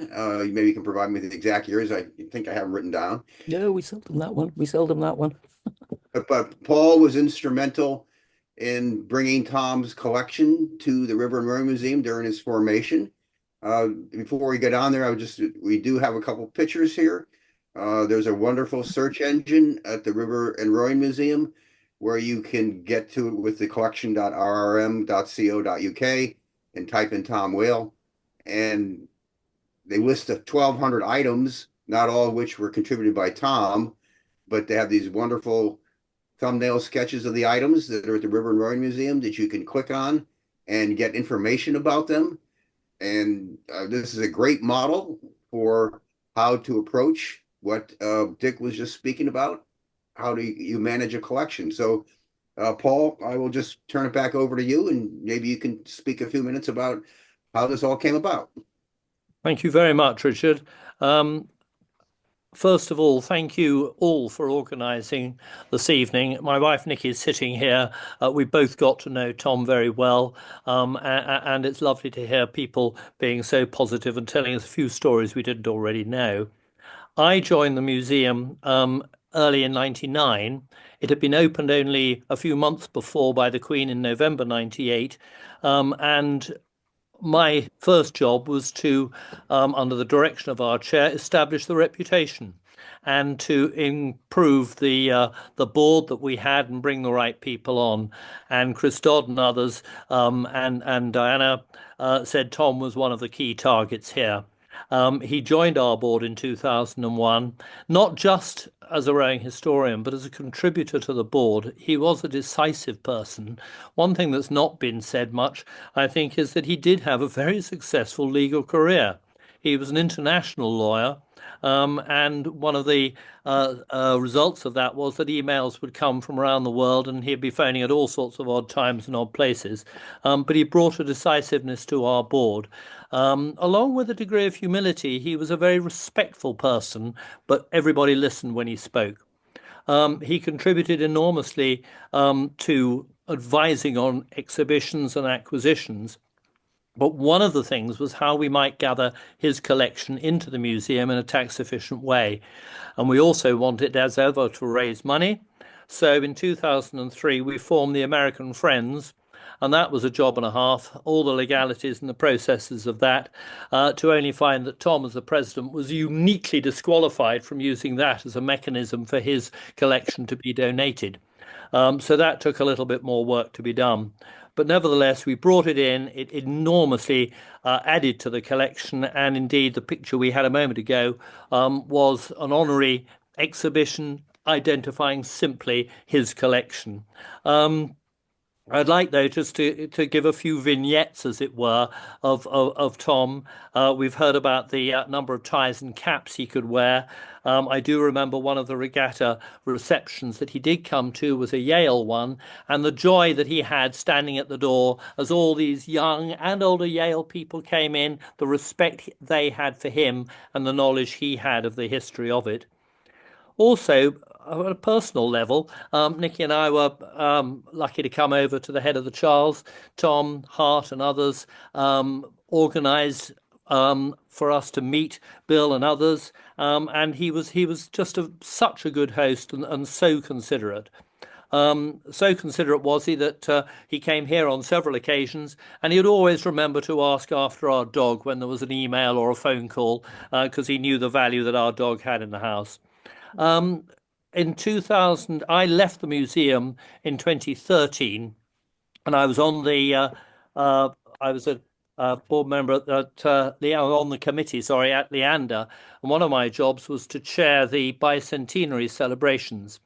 Maybe you can provide me the exact years. I think I have them written down. No, we sold them that one. But Paul was instrumental in bringing Tom's collection to the River and Rowing Museum during his formation. Before we get on there, we do have a couple pictures here. There's a wonderful search engine at the River and Rowing Museum where you can get to it with the collection.rrm.co.uk and type in Tom Weil. And they list 1,200 items, not all of which were contributed by Tom, but they have these wonderful thumbnail sketches of the items that are at the River and Rowing Museum that you can click on and get information about them. And this is a great model for how to approach what Dick was just speaking about. How do you manage a collection? So, Paul, I will just turn it back over to you, and maybe you can speak a few minutes about how this all came about. Thank you very much, Richard. First of all, thank you all for organising this evening. My wife Nikki is sitting here. We both got to know Tom very well, and it's lovely to hear people being so positive and telling us a few stories we didn't already know. I joined the museum early in '99. It had been opened only a few months before by the Queen in November '98, and my first job was to, under the direction of our chair, establish the reputation and to improve the board that we had and bring the right people on. And Chris Dodd and others and Diana said Tom was one of the key targets here. He joined our board in 2001, not just as a rowing historian, but as a contributor to the board. He was a decisive person. One thing that's not been said much, I think, is that he did have a very successful legal career. He was an international lawyer, and one of the results of that was that emails would come from around the world and he'd be phoning at all sorts of odd times and odd places. But he brought a decisiveness to our board. Along with a degree of humility, he was a very respectful person, but everybody listened when he spoke. He contributed enormously to advising on exhibitions and acquisitions. But one of the things was how we might gather his collection into the museum in a tax-efficient way. And we also wanted, as ever, to raise money. So in 2003, we formed the American Friends, And that was a job and a half, all the legalities and the processes of that, to only find that Tom, as the president, was uniquely disqualified from using that as a mechanism for his collection to be donated. So that took a little bit more work to be done. But nevertheless, we brought it in. It enormously added to the collection. And indeed, the picture we had a moment ago was an honorary exhibition identifying simply his collection. I'd like, though, just to give a few vignettes, as it were, of Tom. We've heard about the number of ties and caps he could wear. I do remember one of the regatta receptions that he did come to was a Yale one, and the joy that he had standing at the door as all these young and older Yale people came in, the respect they had for him and the knowledge he had of the history of it. Also, on a personal level, Nicky and I were lucky to come over to the head of the Charles. Tom, Hart and others organised for us to meet Bill and others, and he was just such a good host and so considerate. So considerate was he that he came here on several occasions, and he would always remember to ask after our dog when there was an email or a phone call, because he knew the value that our dog had in the house. In 2000, I left the museum in 2013, and I was on the I was a board member on the committee, at Leander, and one of my jobs was to chair the bicentenary celebrations.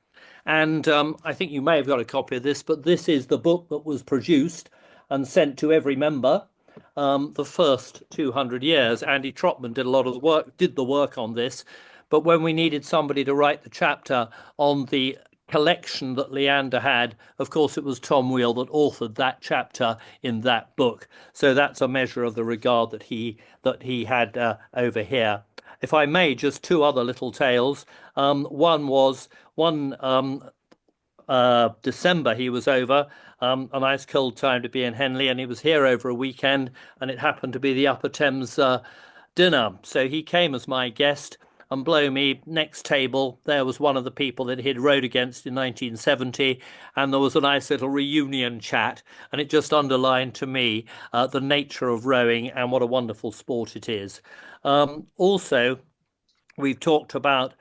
And I think you may have got a copy of this, but this is the book that was produced and sent to every member. The first 200 years. Andy Trotman did a lot of the work, did the work on this. But when we needed somebody to write the chapter on the collection that Leander had, of course, it was Tom Weil that authored that chapter in that book. So that's a measure of the regard that he had over here. If I may, just two other little tales. One was December he was over, a nice cold time to be in Henley, and he was here over a weekend, and it happened to be the Upper Thames dinner. So he came as my guest. And blow me, next table, there was one of the people that he'd rowed against in 1970, and there was a nice little reunion chat, and it just underlined to me the nature of rowing and what a wonderful sport it is. Also, we've talked about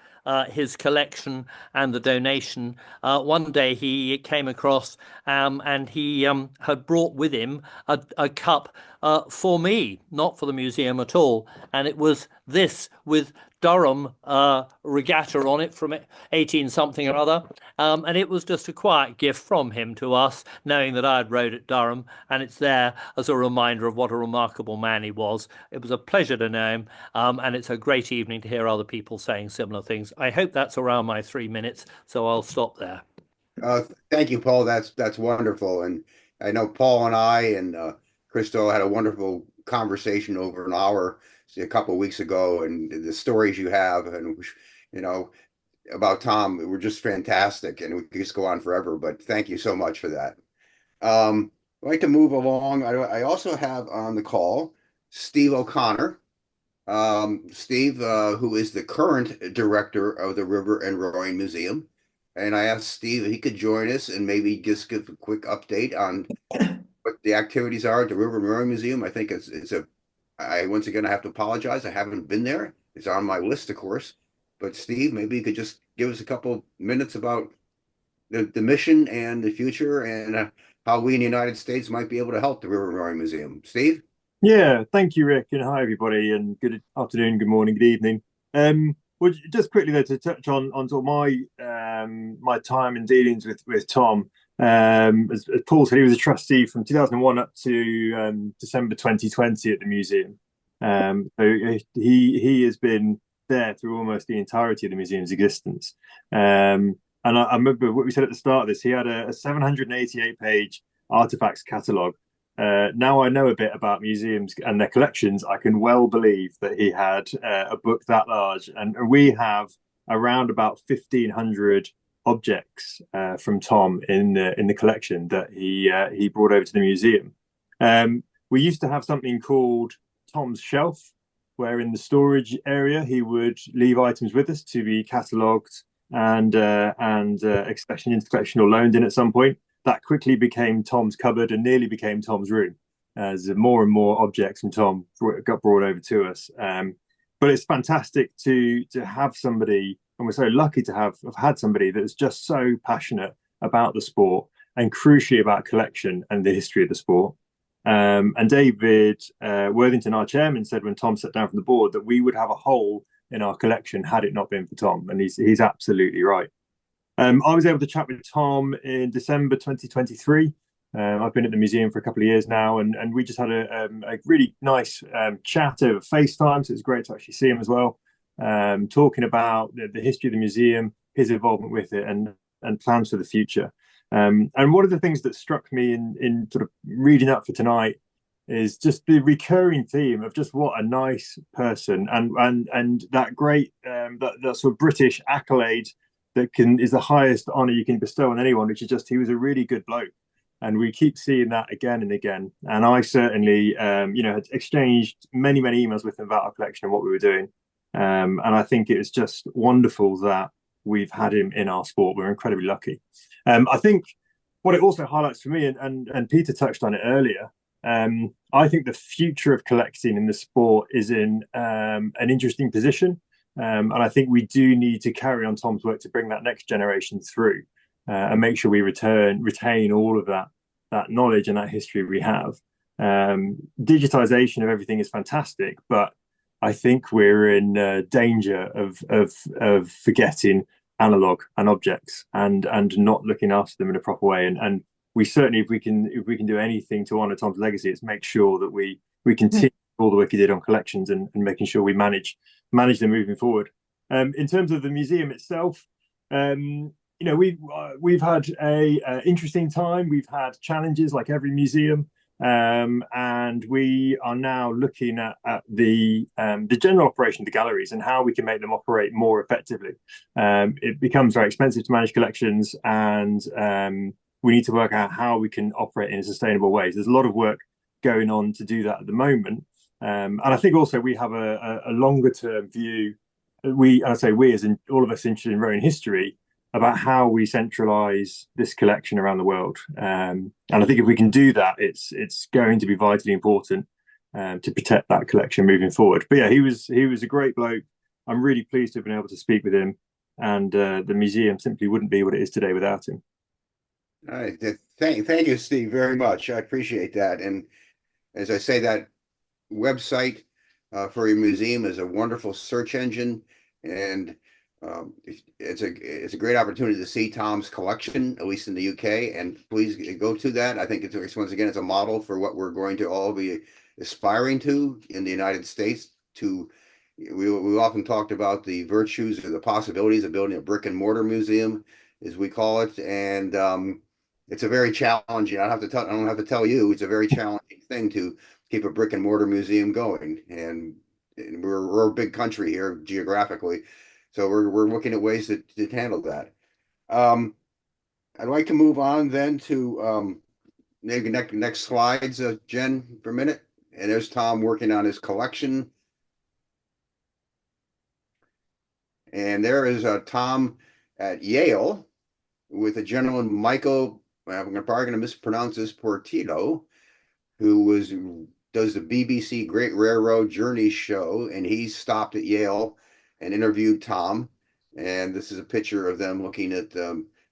his collection and the donation. One day he came across and he had brought with him a cup for me, not for the museum at all. And it was this with Durham regatta on it from 18 something or other, and it was just a quiet gift from him to us, knowing that I had rowed at Durham, and it's there as a reminder of what a remarkable man he was. It was a pleasure to know him, and it's a great evening to hear other people saying similar things. I hope that's around my 3 minutes, so I'll stop there. Thank you, Paul. That's wonderful, and I know Paul and I and Christo had a wonderful conversation over an hour a couple of weeks ago, and the stories you have, and about Tom were just fantastic, and we could just go on forever. But thank you so much for that. I'd like to move along. I also have on the call Steve O'Connor. Steve, who is the current director of the River and Rowing Museum, and I asked Steve if he could join us and maybe just give a quick update on what the activities are at the River and Rowing Museum. I think I once again, I have to apologize. I haven't been there. It's on my list, of course. But Steve, maybe you could just give us a couple minutes about the mission and the future and how we in the United States might be able to help the River and Rowing Museum. Steve? Yeah, thank you, Rick, and hi everybody, and good afternoon, good morning, good evening. Well, just quickly though, to touch on sort of my time and dealings with Tom. As Paul said, he was a trustee from 2001 up to December 2020 at the museum. So he has been there through almost the entirety of the museum's existence. And I remember what we said at the start of this. He had a 788-page artifacts catalogue. Now I know a bit about museums and their collections, I can well believe that he had a book that large. And we have around about 1,500 objects from Tom in the collection that he brought over to the museum. We used to have something called Tom's Shelf, where in the storage area he would leave items with us to be catalogued and accessioned into the collection or loaned in at some point. that quickly became Tom's cupboard and nearly became Tom's room as more and more objects from Tom got brought over to us. But it's fantastic to have somebody, and we're so lucky to have had somebody that's just so passionate about the sport and crucially about collection and the history of the sport. And David Worthington, our chairman, said when Tom sat down from the board that we would have a hole in our collection had it not been for Tom, and he's absolutely right. I was able to chat with Tom in December 2023. I've been at the museum for a couple of years now, and we just had a really nice chat over FaceTime, so it's great to actually see him as well, talking about the history of the museum, his involvement with it, and plans for the future. And one of the things that struck me in sort of reading up for tonight is just the recurring theme of just what a nice person and that great that sort of British accolade that is the highest honor you can bestow on anyone, which is just he was a really good bloke. And we keep seeing that again and again. And I certainly, had exchanged many, many emails with him about our collection and what we were doing. And I think it is just wonderful that we've had him in our sport. We're incredibly lucky. I think what it also highlights for me, and Peter touched on it earlier, I think the future of collecting in the sport is in an interesting position. And I think we do need to carry on Tom's work to bring that next generation through. And make sure we retain all of that knowledge and that history we have. Digitization of everything is fantastic, but I think we're in danger of forgetting analog and objects and not looking after them in a proper way. And we certainly, if we can do anything to honor Tom's legacy, it's make sure that we continue all the work he did on collections and making sure we manage them moving forward. In terms of the museum itself, we've had a interesting time. We've had challenges like every museum, and we are now looking at the general operation of the galleries and how we can make them operate more effectively. It becomes very expensive to manage collections, and we need to work out how we can operate in a sustainable way. There's a lot of work going on to do that at the moment, and I think also we have a longer term view. I say we, as in all of us interested in Rowan history, about how we centralize this collection around the world. And I think if we can do that, it's going to be vitally important to protect that collection moving forward. But yeah, he was a great bloke. I'm really pleased to have been able to speak with him, and the museum simply wouldn't be what it is today without him. All right. Thank you, Steve, very much. I appreciate that. And as I say, that website for your museum is a wonderful search engine, and it's a great opportunity to see Tom's collection, at least in the UK, and please go to that. I think it's once again, it's a model for what we're going to all be aspiring to in the United States. We often talked about the virtues or the possibilities of building a brick and mortar museum, as we call it, and it's a very challenging. I don't have to tell you, it's a very challenging thing to keep a brick and mortar museum going, and we're a big country here geographically. So we're looking at ways to handle that. I'd like to move on then to maybe next slides, Jen, for a minute. And there's Tom working on his collection. And there is Tom at Yale with a gentleman, Michael, I'm probably going to mispronounce this, Portillo, who does the BBC Great Railroad Journey show, and he stopped at Yale and interviewed Tom. And this is a picture of them looking at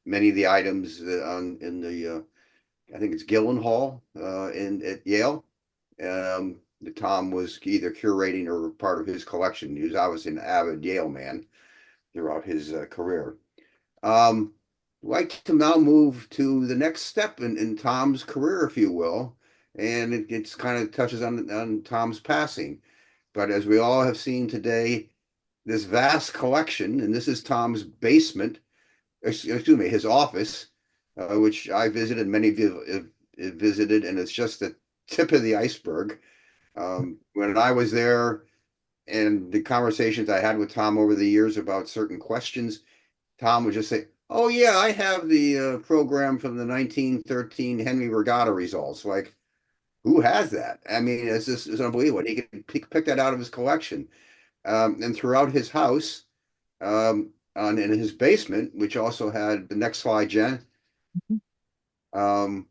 many of the items in the I think it's Gyllenhaal at Yale. Tom was either curating or part of his collection. He was obviously an avid Yale man throughout his career. I'd like to now move to the next step in Tom's career, if you will, and it's kind of touches on Tom's passing. But as we all have seen today, this vast collection, and this is Tom's basement, excuse me, his office, which I visited, many of you have visited, and it's just the tip of the iceberg. When I was there and the conversations I had with Tom over the years about certain questions, Tom would just say, "Oh yeah, I have the program from the 1913 Henry Regatta results." Like, who has that? I mean, it's unbelievable. He could pick that out of his collection. And throughout his house, in his basement, which also had the next slide, Jen, Um,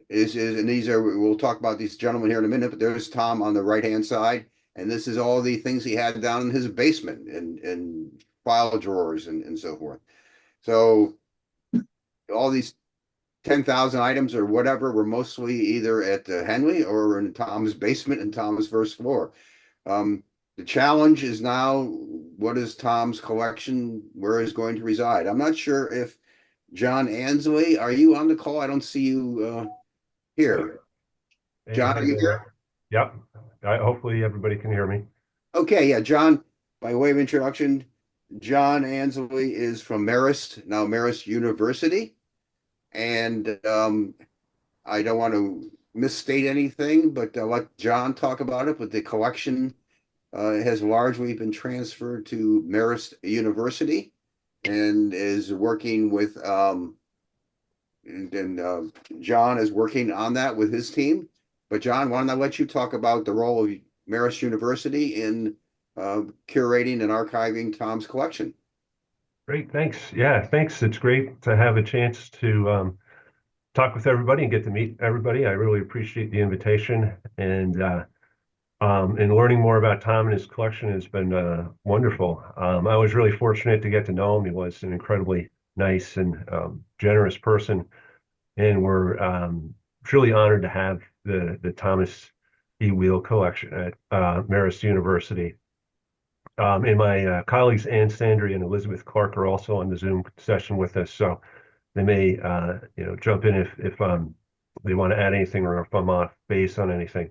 and these are, we'll talk about these gentlemen here in a minute, but there's Tom on the right-hand side, and this is all the things he had down in his basement and file drawers and so forth. So all these 10,000 items or whatever were mostly either at Henley or in Tom's basement and Tom's first floor. The challenge is now, what is Tom's collection, where is going to reside? I'm not sure if John Ansley, are you on the call? I don't see you here. John, are you here? Yep. Hopefully everybody can hear me. Okay, yeah, John, by way of introduction, John Ansley is from Marist, now Marist University. And I don't want to misstate anything, but I'll let John talk about it. But the collection has largely been transferred to Marist University and is working with, John is working on that with his team. But John, why don't I let you talk about the role of Marist University in curating and archiving Tom's collection? Great, thanks. Yeah, thanks. It's great to have a chance to talk with everybody and get to meet everybody. I really appreciate the invitation, and learning more about Tom and his collection has been wonderful. I was really fortunate to get to know him. He was an incredibly nice and generous person, and we're truly honored to have the Thomas E. Weil collection at Marist University. And my colleagues Ann Sandry and Elizabeth Clark are also on the Zoom session with us, so they may jump in if they want to add anything, or if I'm off base on anything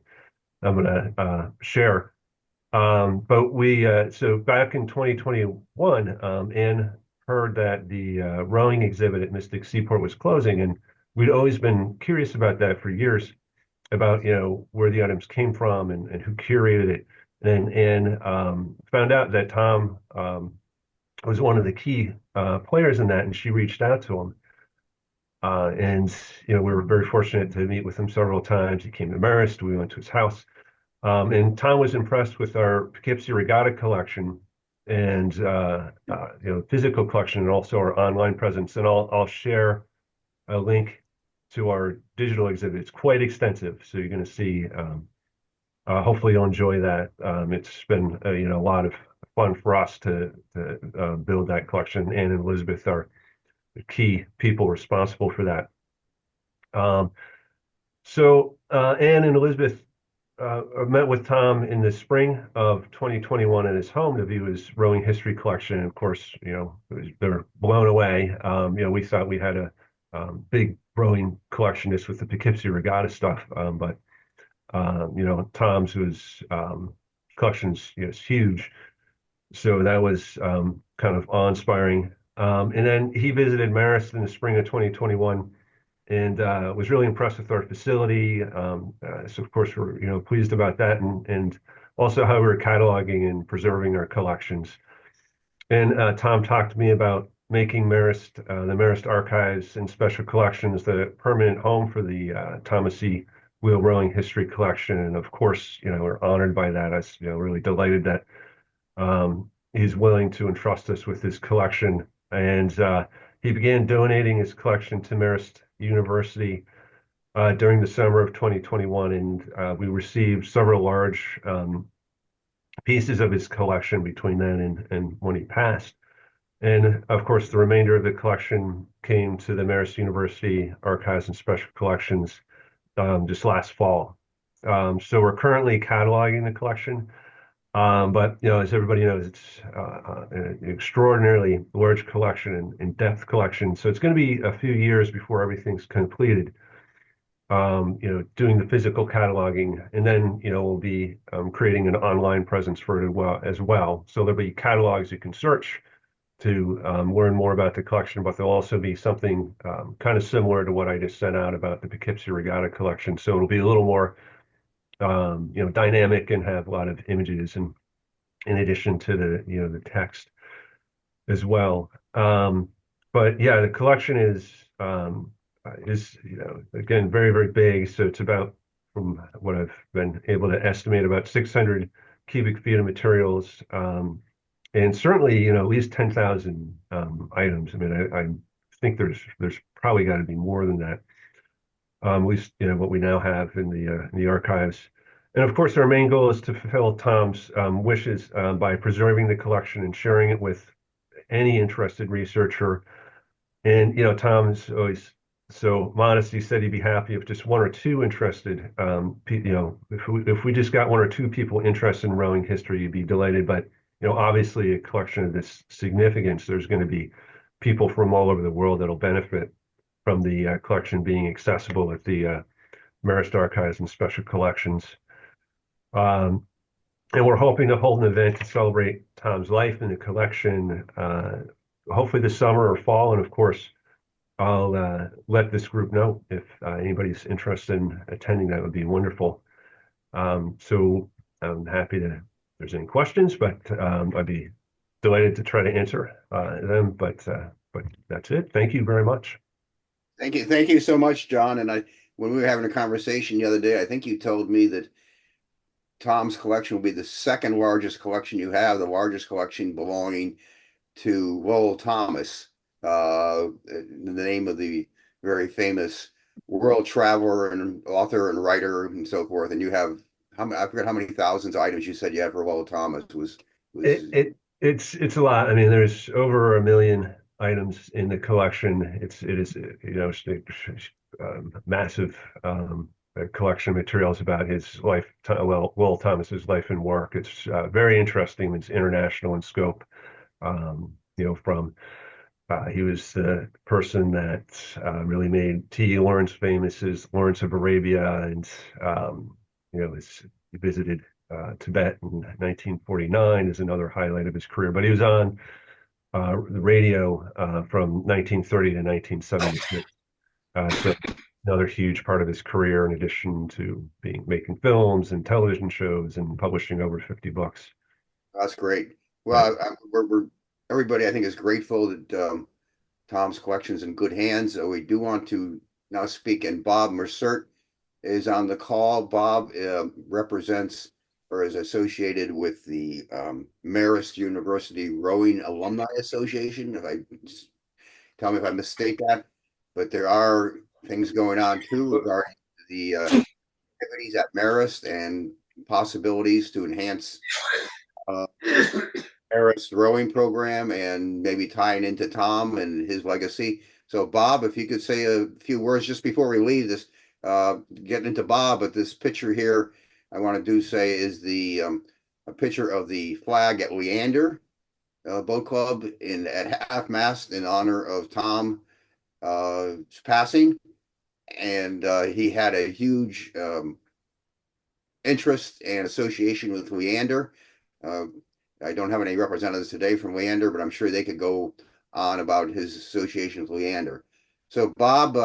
I'm going to share. But we so back in 2021, Ann heard that the rowing exhibit at Mystic Seaport was closing, and we'd always been curious about that for years, about where the items came from and who curated it. And found out that Tom was one of the key players in that, and she reached out to him. And we were very fortunate to meet with him several times. He came to Marist. We went to his house, and Tom was impressed with our Poughkeepsie Regatta collection and physical collection, and also our online presence. And I'll share a link to our digital exhibit. It's quite extensive, so you're going to see. Hopefully you'll enjoy that. It's been a lot of fun for us to build that collection. Ann and Elizabeth are the key people responsible for that. So Ann and Elizabeth met with Tom in the spring of 2021 at his home to view his rowing history collection. And of course, they're blown away. We thought we had a big rowing collectionist with the Poughkeepsie Regatta stuff, but Tom's collection's is huge, so that was kind of awe-inspiring. And then he visited Marist in the spring of 2021 and was really impressed with our facility. So of course we're pleased about that, and also how we're cataloging and preserving our collections. And Tom talked to me about making Marist, the Marist Archives and Special Collections, the permanent home for the Thomas E. Weil Rowing History Collection. And of course, we're honored by that. I was, really delighted that he's willing to entrust us with his collection. And he began donating his collection to Marist University during the summer of 2021. And we received several large pieces of his collection between then and when he passed. And of course, the remainder of the collection came to the Marist University Archives and Special Collections just last fall. So we're currently cataloging the collection, but as everybody knows, it's an extraordinarily large collection and in-depth collection. So it's going to be a few years before everything's completed. Doing the physical cataloging, and then we'll be creating an online presence for it as well. So there'll be catalogs you can search to learn more about the collection, but there'll also be something kind of similar to what I just sent out about the Poughkeepsie Regatta collection. So it'll be a little more, dynamic and have a lot of images, and in addition to the text as well. But yeah, the collection is again very, very big. So it's about, from what I've been able to estimate, about 600 cubic feet of materials. And certainly, at least 10,000 items. I mean, I'm think there's probably got to be more than that. At least, what we now have in the archives. And of course, our main goal is to fulfill Tom's wishes by preserving the collection and sharing it with any interested researcher. And, Tom's always so modest. He said he'd be happy if just one or two interested, if we just got one or two people interested in rowing history, he'd be delighted. But, obviously a collection of this significance, there's going to be people from all over the world that'll benefit from the collection being accessible at the Marist Archives and Special Collections. And we're hoping to hold an event to celebrate Tom's life in the collection, hopefully this summer or fall. And of course, I'll let this group know if anybody's interested in attending. That would be wonderful. So I'm happy to, if there's any questions, but I'd be delighted to try to answer them. But that's it. Thank you very much. Thank you so much, John. And when we were having a conversation the other day, I think you told me that Tom's collection will be the second largest collection you have, the largest collection belonging to Lowell Thomas, the name of the very famous world traveler and author and writer and so forth. And you have, I forget how many thousands of items you said you had for Lowell Thomas. It's a lot. I mean, there's over 1 million items in the collection. It is massive collection of materials about his life. Will Thomas's life and work. It's very interesting. It's international in scope. From he was the person that really made T. Lawrence famous as Lawrence of Arabia, and he visited Tibet in 1949 is another highlight of his career. But he was on the radio from 1930 to 1976. So another huge part of his career, in addition to making films and television shows and publishing over 50 books. That's great. Well, everybody, I think, is grateful that Tom's collection's in good hands. We do want to now speak, and Bob Missert is on the call. Bob represents or is associated with the Marist University Rowing Alumni Association. Tell me if I mistake that, but there are things going on too regarding the activities at Marist and possibilities to enhance Marist rowing program and maybe tying into Tom and his legacy. So Bob, if you could say a few words just before we leave this, getting into Bob, but this picture here I want to say is the a picture of the flag at Leander Boat Club at half mast in honor of Tom passing, and he had a huge interest and association with Leander. I don't have any representatives today from Leander, but I'm sure they could go on about his association with Leander. So Bob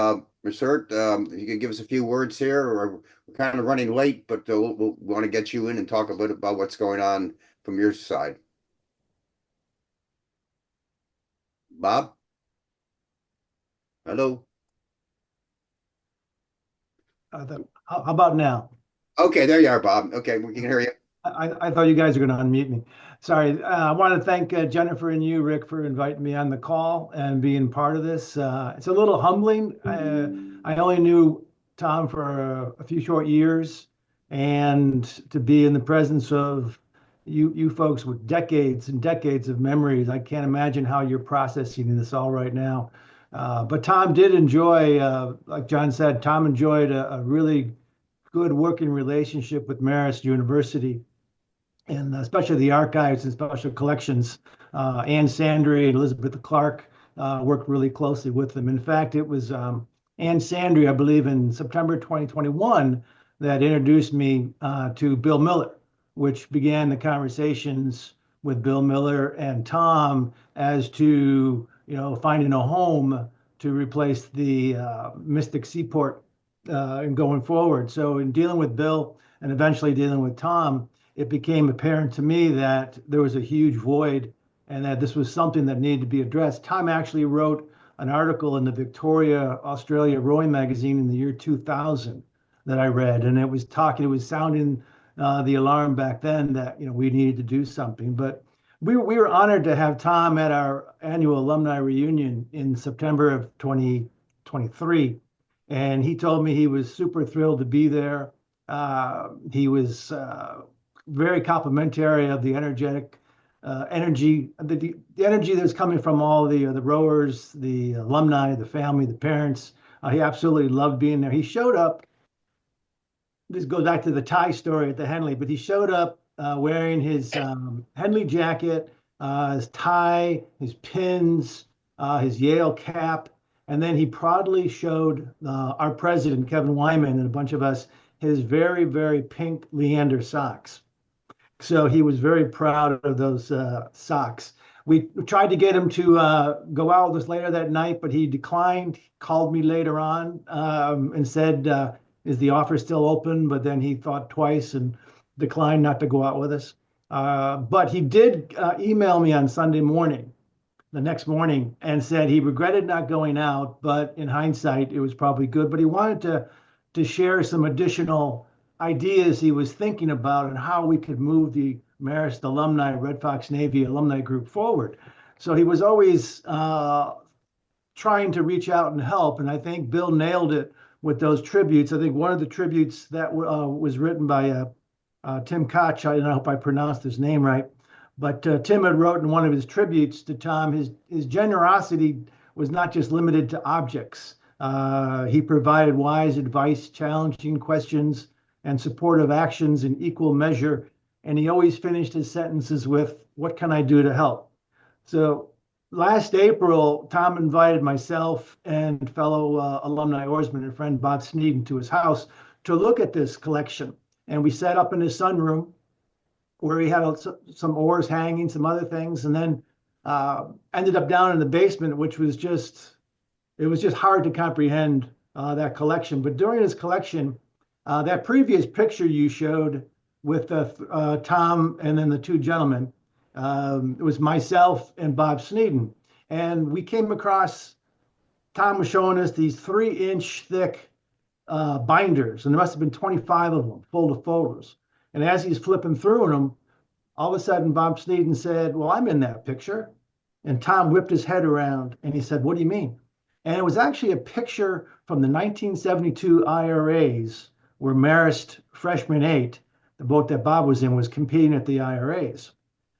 Missert, if you could give us a few words here, or we're kind of running late, but we'll want to get you in and talk a bit about what's going on from your side. Bob? Hello? How about now? Okay, there you are, Bob. Okay, we can hear you. I thought you guys were going to unmute me. Sorry. I want to thank Jennifer and you, Rick, for inviting me on the call and being part of this. It's a little humbling. I only knew Tom for a few short years, and to be in the presence of you folks with decades and decades of memories, I can't imagine how you're processing this all right now. But Tom did enjoy, like John said, Tom enjoyed a really good working relationship with Marist University, and especially the archives and special collections. Ann Sandry and Elizabeth Clark worked really closely with them. In fact, it was Ann Sandry, I believe, in September 2021 that introduced me to Bill Miller, which began the conversations with Bill Miller and Tom as to finding a home to replace the Mystic Seaport and going forward. So in dealing with Bill and eventually dealing with Tom, it became apparent to me that there was a huge void and that this was something that needed to be addressed. Tom actually wrote an article in the Victoria, Australia Rowing magazine in the year 2000 that I read, and it was sounding the alarm back then that we needed to do something. But We were honored to have Tom at our annual alumni reunion in September of 2023, and he told me he was super thrilled to be there. He was very complimentary of the energy, the energy that's coming from all the rowers, the alumni, the family, the parents. He absolutely loved being there. He showed up. This goes back to the tie story at the Henley, but he showed up wearing his Henley jacket, his tie, his pins, his Yale cap, and then he proudly showed our president, Kevin Wyman, and a bunch of us his very, very pink Leander socks. So he was very proud of those socks. We tried to get him to go out with us later that night, but he declined. He called me later on and said, is the offer still open? But then he thought twice and declined not to go out with us. But he did email me on Sunday morning, the next morning, and said he regretted not going out, but in hindsight, it was probably good. But he wanted to share some additional ideas he was thinking about and how we could move the Marist Alumni Red Fox Navy alumni group forward. So he was always trying to reach out and help. And I think Bill nailed it with those tributes. I think one of the tributes that was written by Tim Koch, I hope I pronounced his name right, but Tim had wrote in one of his tributes to Tom, his generosity was not just limited to objects. He provided wise advice, challenging questions, and supportive actions in equal measure. And he always finished his sentences with, "What can I do to help?" So last April, Tom invited myself and fellow alumni oarsman and friend Bob Sneeden to his house to look at this collection. And we sat up in his sunroom where he had some oars hanging, some other things, and then ended up down in the basement, which was it was just hard to comprehend that collection. But during his collection, that previous picture you showed with Tom and then the two gentlemen, it was myself and Bob Sneeden. And we came across, Tom was showing us these 3-inch thick binders, and there must have been 25 of them, full of photos. And as he's flipping through them, all of a sudden Bob Sneeden said, "Well, I'm in that picture." And Tom whipped his head around and he said, "What do you mean?" And it was actually a picture from the 1972 IRAs where Marist Freshman 8, the boat that Bob was in, was competing at the IRAs.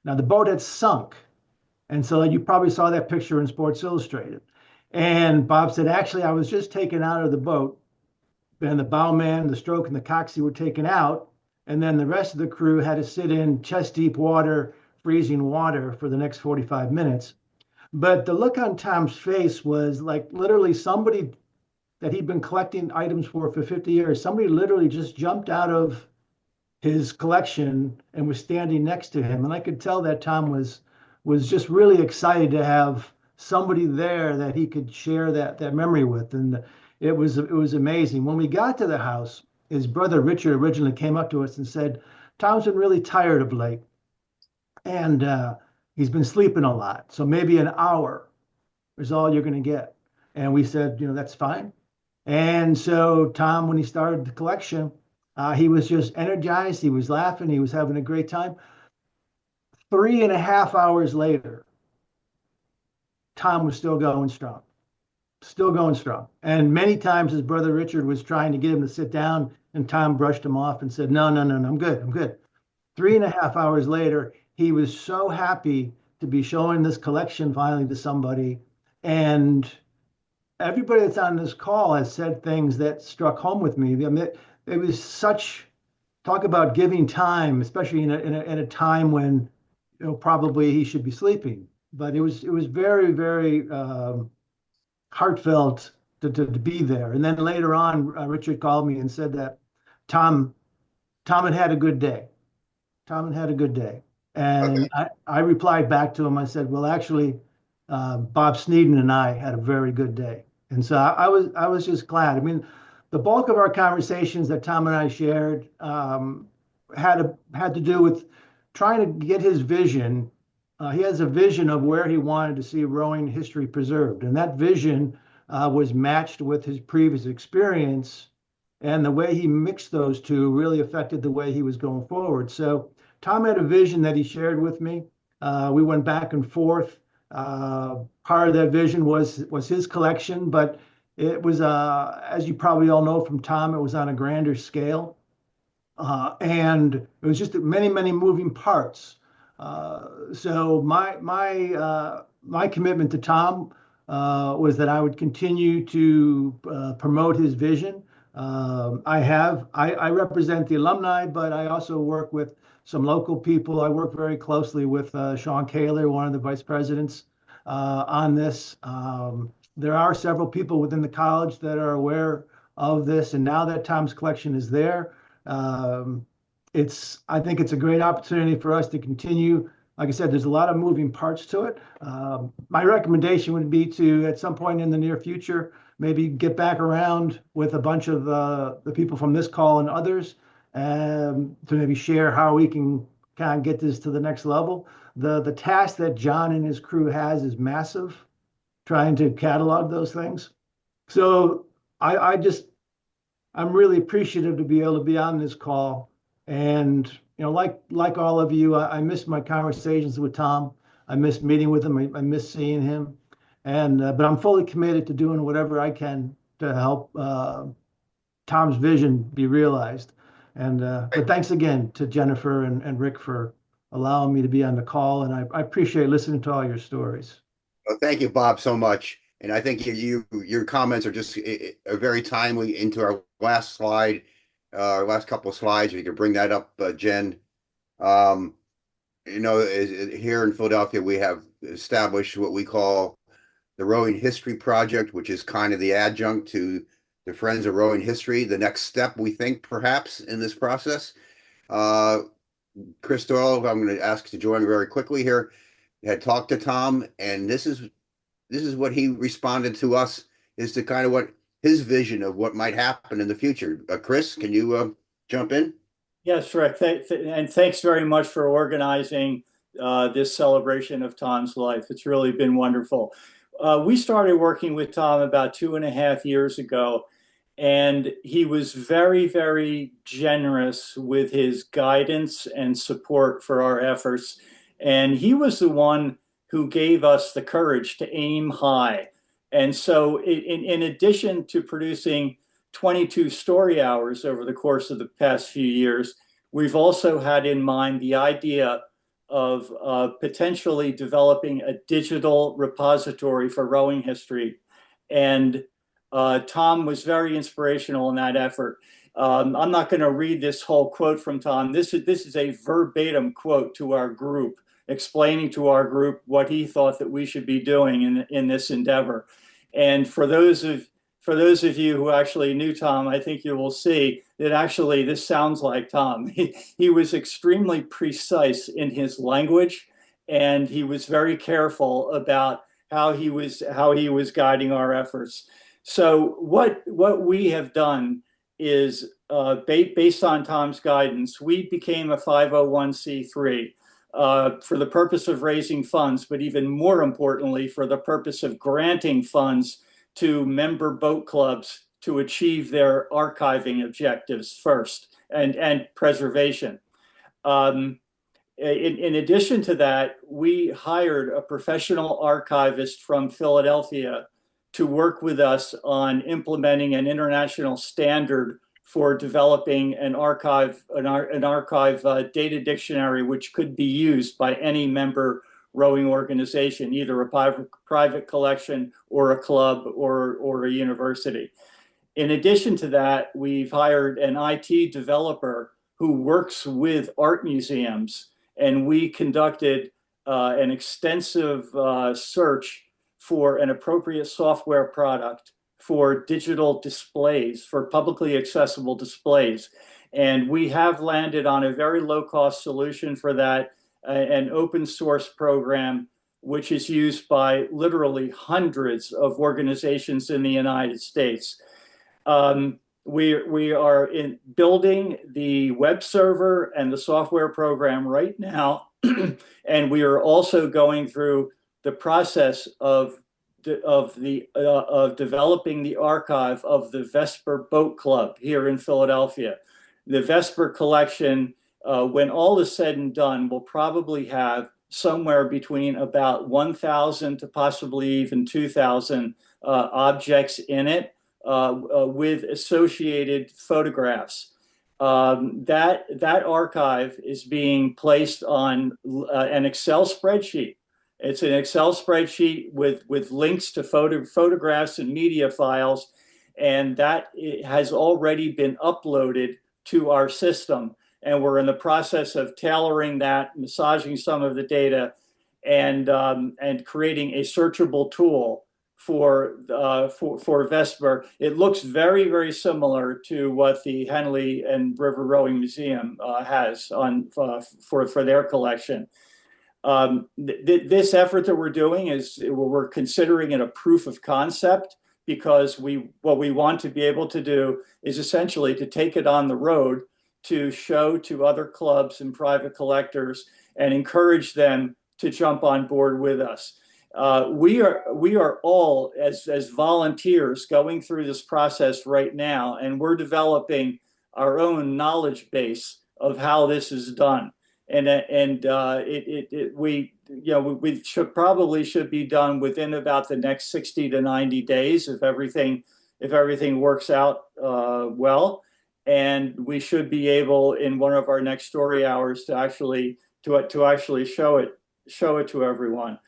Now, the boat had sunk. And so you probably saw that picture in Sports Illustrated. And Bob said, "Actually, I was just taken out of the boat. And the bowman, the stroke, and the coxswain were taken out. And then the rest of the crew had to sit in chest-deep water, freezing water for the next 45 minutes. But the look on Tom's face was like literally somebody that he'd been collecting items for 50 years. Somebody literally just jumped out of his collection and was standing next to him. And I could tell that Tom was just really excited to have somebody there that he could share that memory with. And it was amazing. When we got to the house, his brother Richard originally came up to us and said, "Tom's been really tired of late. And he's been sleeping a lot. So maybe an hour is all you're going to get." And we said, "That's fine." And so Tom, when he started the collection, he was just energized. He was laughing. He was having a great time. 3.5 hours later, Tom was still going strong. Still going strong. And many times his brother Richard was trying to get him to sit down, and Tom brushed him off and said, no, I'm good. I'm good. 3.5 hours later, he was so happy to be showing this collection finally to somebody. And everybody that's on this call has said things that struck home with me. I mean, it was talk about giving time, especially in a time when probably he should be sleeping. But it was very, very heartfelt to be there. And then later on, Richard called me and said that Tom had a good day. Tom had had a good day. And okay. I replied back to him. I said, well, actually, Bob Sneeden and I had a very good day. And so I was just glad. I mean, the bulk of our conversations that Tom and I shared had to do with trying to get his vision. He has a vision of where he wanted to see rowing history preserved. And that vision was matched with his previous experience. And the way he mixed those two really affected the way he was going forward. So Tom had a vision that he shared with me. We went back and forth. Part of that vision was his collection, but it was, as you probably all know from Tom, it was on a grander scale. And it was just many, many moving parts. So my commitment to Tom was that I would continue to promote his vision. I represent the alumni, but I also work with some local people. I work very closely with Sean Kaler, one of the vice presidents, on this. There are several people within the college that are aware of this, and now that Tom's collection is there, I think it's a great opportunity for us to continue. Like I said, there's a lot of moving parts to it. My recommendation would be to, at some point in the near future, maybe get back around with a bunch of the people from this call and others to maybe share how we can kind of get this to the next level. The task that John and his crew has is massive, trying to catalog those things. So I'm really appreciative to be able to be on this call. And, you know, like all of you, I miss my conversations with Tom. I miss meeting with him. I miss seeing him. And but I'm fully committed to doing whatever I can to help Tom's vision be realized. And but thanks again to Jennifer and Rick for allowing me to be on the call. And I appreciate listening to all your stories. Well, thank you, Bob, so much. And I think your comments are just are very timely into our last slide, last couple of slides. If you could bring that up, Jen. You know, here in Philadelphia, we have established what we call the Rowing History Project, which is kind of the adjunct to the Friends of Rowing History. The next step, we think, perhaps, in this process. Chris Doyle, I'm going to ask to join very quickly here, had talked to Tom, and this is what he responded to us, is to kind of what his vision of what might happen in the future. Chris, can you jump in? Yes, Rick, and thanks very much for organizing this celebration of Tom's life. It's really been wonderful. We started working with Tom about 2.5 years ago, and he was very, very generous with his guidance and support for our efforts. And he was the one who gave us the courage to aim high. And so in addition to producing 22 story hours over the course of the past few years, we've also had in mind the idea of potentially developing a digital repository for rowing history. And Tom was very inspirational in that effort. I'm not going to read this whole quote from Tom. This is a verbatim quote to our group, explaining to our group what he thought that we should be doing in this endeavor. And for those of you who actually knew Tom, I think you will see that actually this sounds like Tom. He was extremely precise in his language, and he was very careful about how he was guiding our efforts. So what we have done is based on Tom's guidance, we became a 501c3 for the purpose of raising funds, but even more importantly, for the purpose of granting funds to member boat clubs to achieve their archiving objectives first and preservation. In addition to that, we hired a professional archivist from Philadelphia to work with us on implementing an international standard for developing an archive data dictionary, which could be used by any member rowing organization, either a private collection or a club or a university. In addition to that, we've hired an IT developer who works with art museums, and we conducted an extensive search for an appropriate software product for digital displays, for publicly accessible displays. And we have landed on a very low-cost solution for that, an open source program, which is used by literally hundreds of organizations in the United States. We are building the web server and the software program right now, and we are also going through the process of developing the archive of the Vesper Boat Club here in Philadelphia. The Vesper collection, when all is said and done, will probably have somewhere between about 1,000 to possibly even 2,000 objects in it with associated photographs. That archive is being placed on an Excel spreadsheet. It's an Excel spreadsheet with links to photographs and media files, and that has already been uploaded to our system. And we're in the process of tailoring that, massaging some of the data, and creating a searchable tool for Vesper. It looks very, very similar to what the Henley and River Rowing Museum has on for their collection. This effort that we're doing is we're considering it a proof of concept, because what we want to be able to do is essentially to take it on the road to show to other clubs and private collectors and encourage them to jump on board with us. We are all as volunteers going through this process right now, and we're developing our own knowledge base of how this is done. We should be done within about the next 60 to 90 days if everything works out well. And we should be able in one of our next story hours to actually show it to everyone.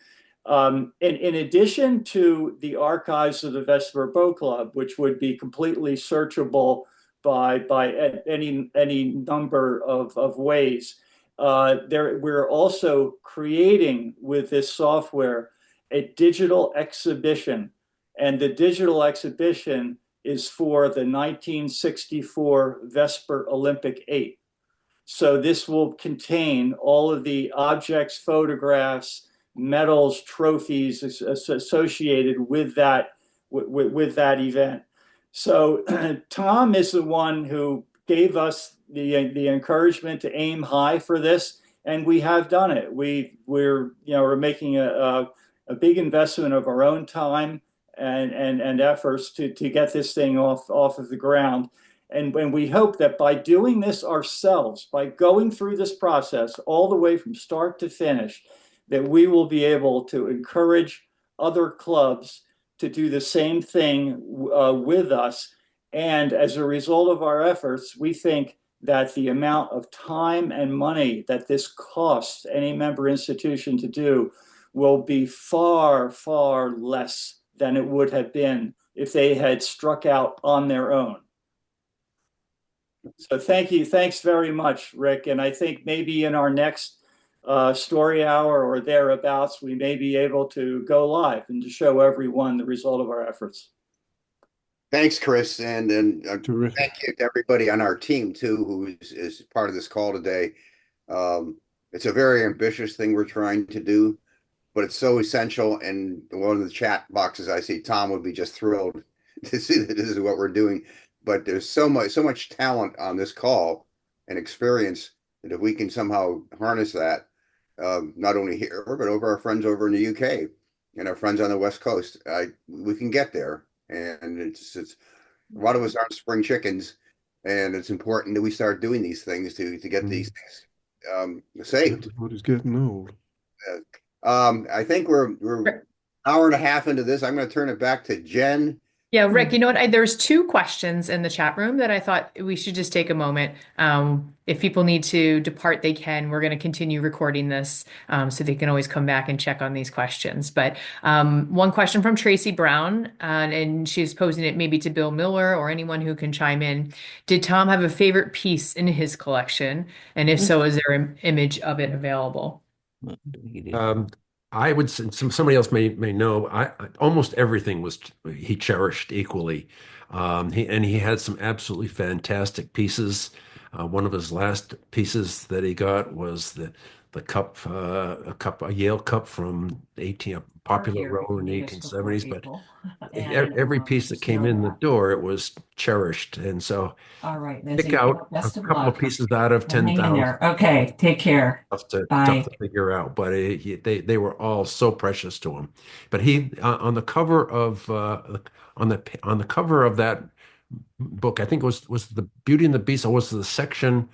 In addition to the archives of the Vesper Boat Club, which would be completely searchable by any number of ways, we're also creating with this software a digital exhibition, and the digital exhibition is for the 1964 Vesper Olympic 8. So this will contain all of the objects, photographs, medals, trophies associated with that event. So Tom is the one who gave us the encouragement to aim high for this, and we have done it. We're making a big investment of our own time and efforts to get this thing off of the ground. And we hope that by doing this ourselves, by going through this process all the way from start to finish, that we will be able to encourage other clubs to do the same thing with us. And as a result of our efforts, we think that the amount of time and money that this costs any member institution to do will be far, far less than it would have been if they had struck out on their own. So thank you. Thanks very much, Rick. And I think maybe in our next story hour or thereabouts, we may be able to go live and to show everyone the result of our efforts. Thanks, Chris, and thank you to everybody on our team too, who is part of this call today. It's a very ambitious thing we're trying to do, but it's so essential. And one of the chat boxes I see, Tom would be just thrilled to see that this is what we're doing. But there's so much talent on this call and experience that if we can somehow harness that, not only here but over our friends over in the UK and our friends on the West Coast, we can get there. And it's a lot of us aren't spring chickens, and it's important that we start doing these things to get these things saved. What is getting old? I think we're an hour and a half into this. I'm going to turn it back to Jen. Yeah, Rick, you know what? There's two questions in the chat room that I thought we should just take a moment. If people need to depart, they can. We're going to continue recording this, so they can always come back and check on these questions. But one question from Tracy Brown, and she's posing it maybe to Bill Miller or anyone who can chime in. Did Tom have a favorite piece in his collection? And if so, is there an image of it available? I would say somebody else may know. Almost everything he cherished equally. He had some absolutely fantastic pieces. One of his last pieces that he got was the cup, a Yale cup from a popular row in the 1870s. But every piece that came in the door, it was cherished. And so pick out a couple of pieces out of 10,000. Okay, take care. Tough to figure out, but they were all so precious to him. But he on the cover of that book, I think it was the Beauty and the Beast, or was the section.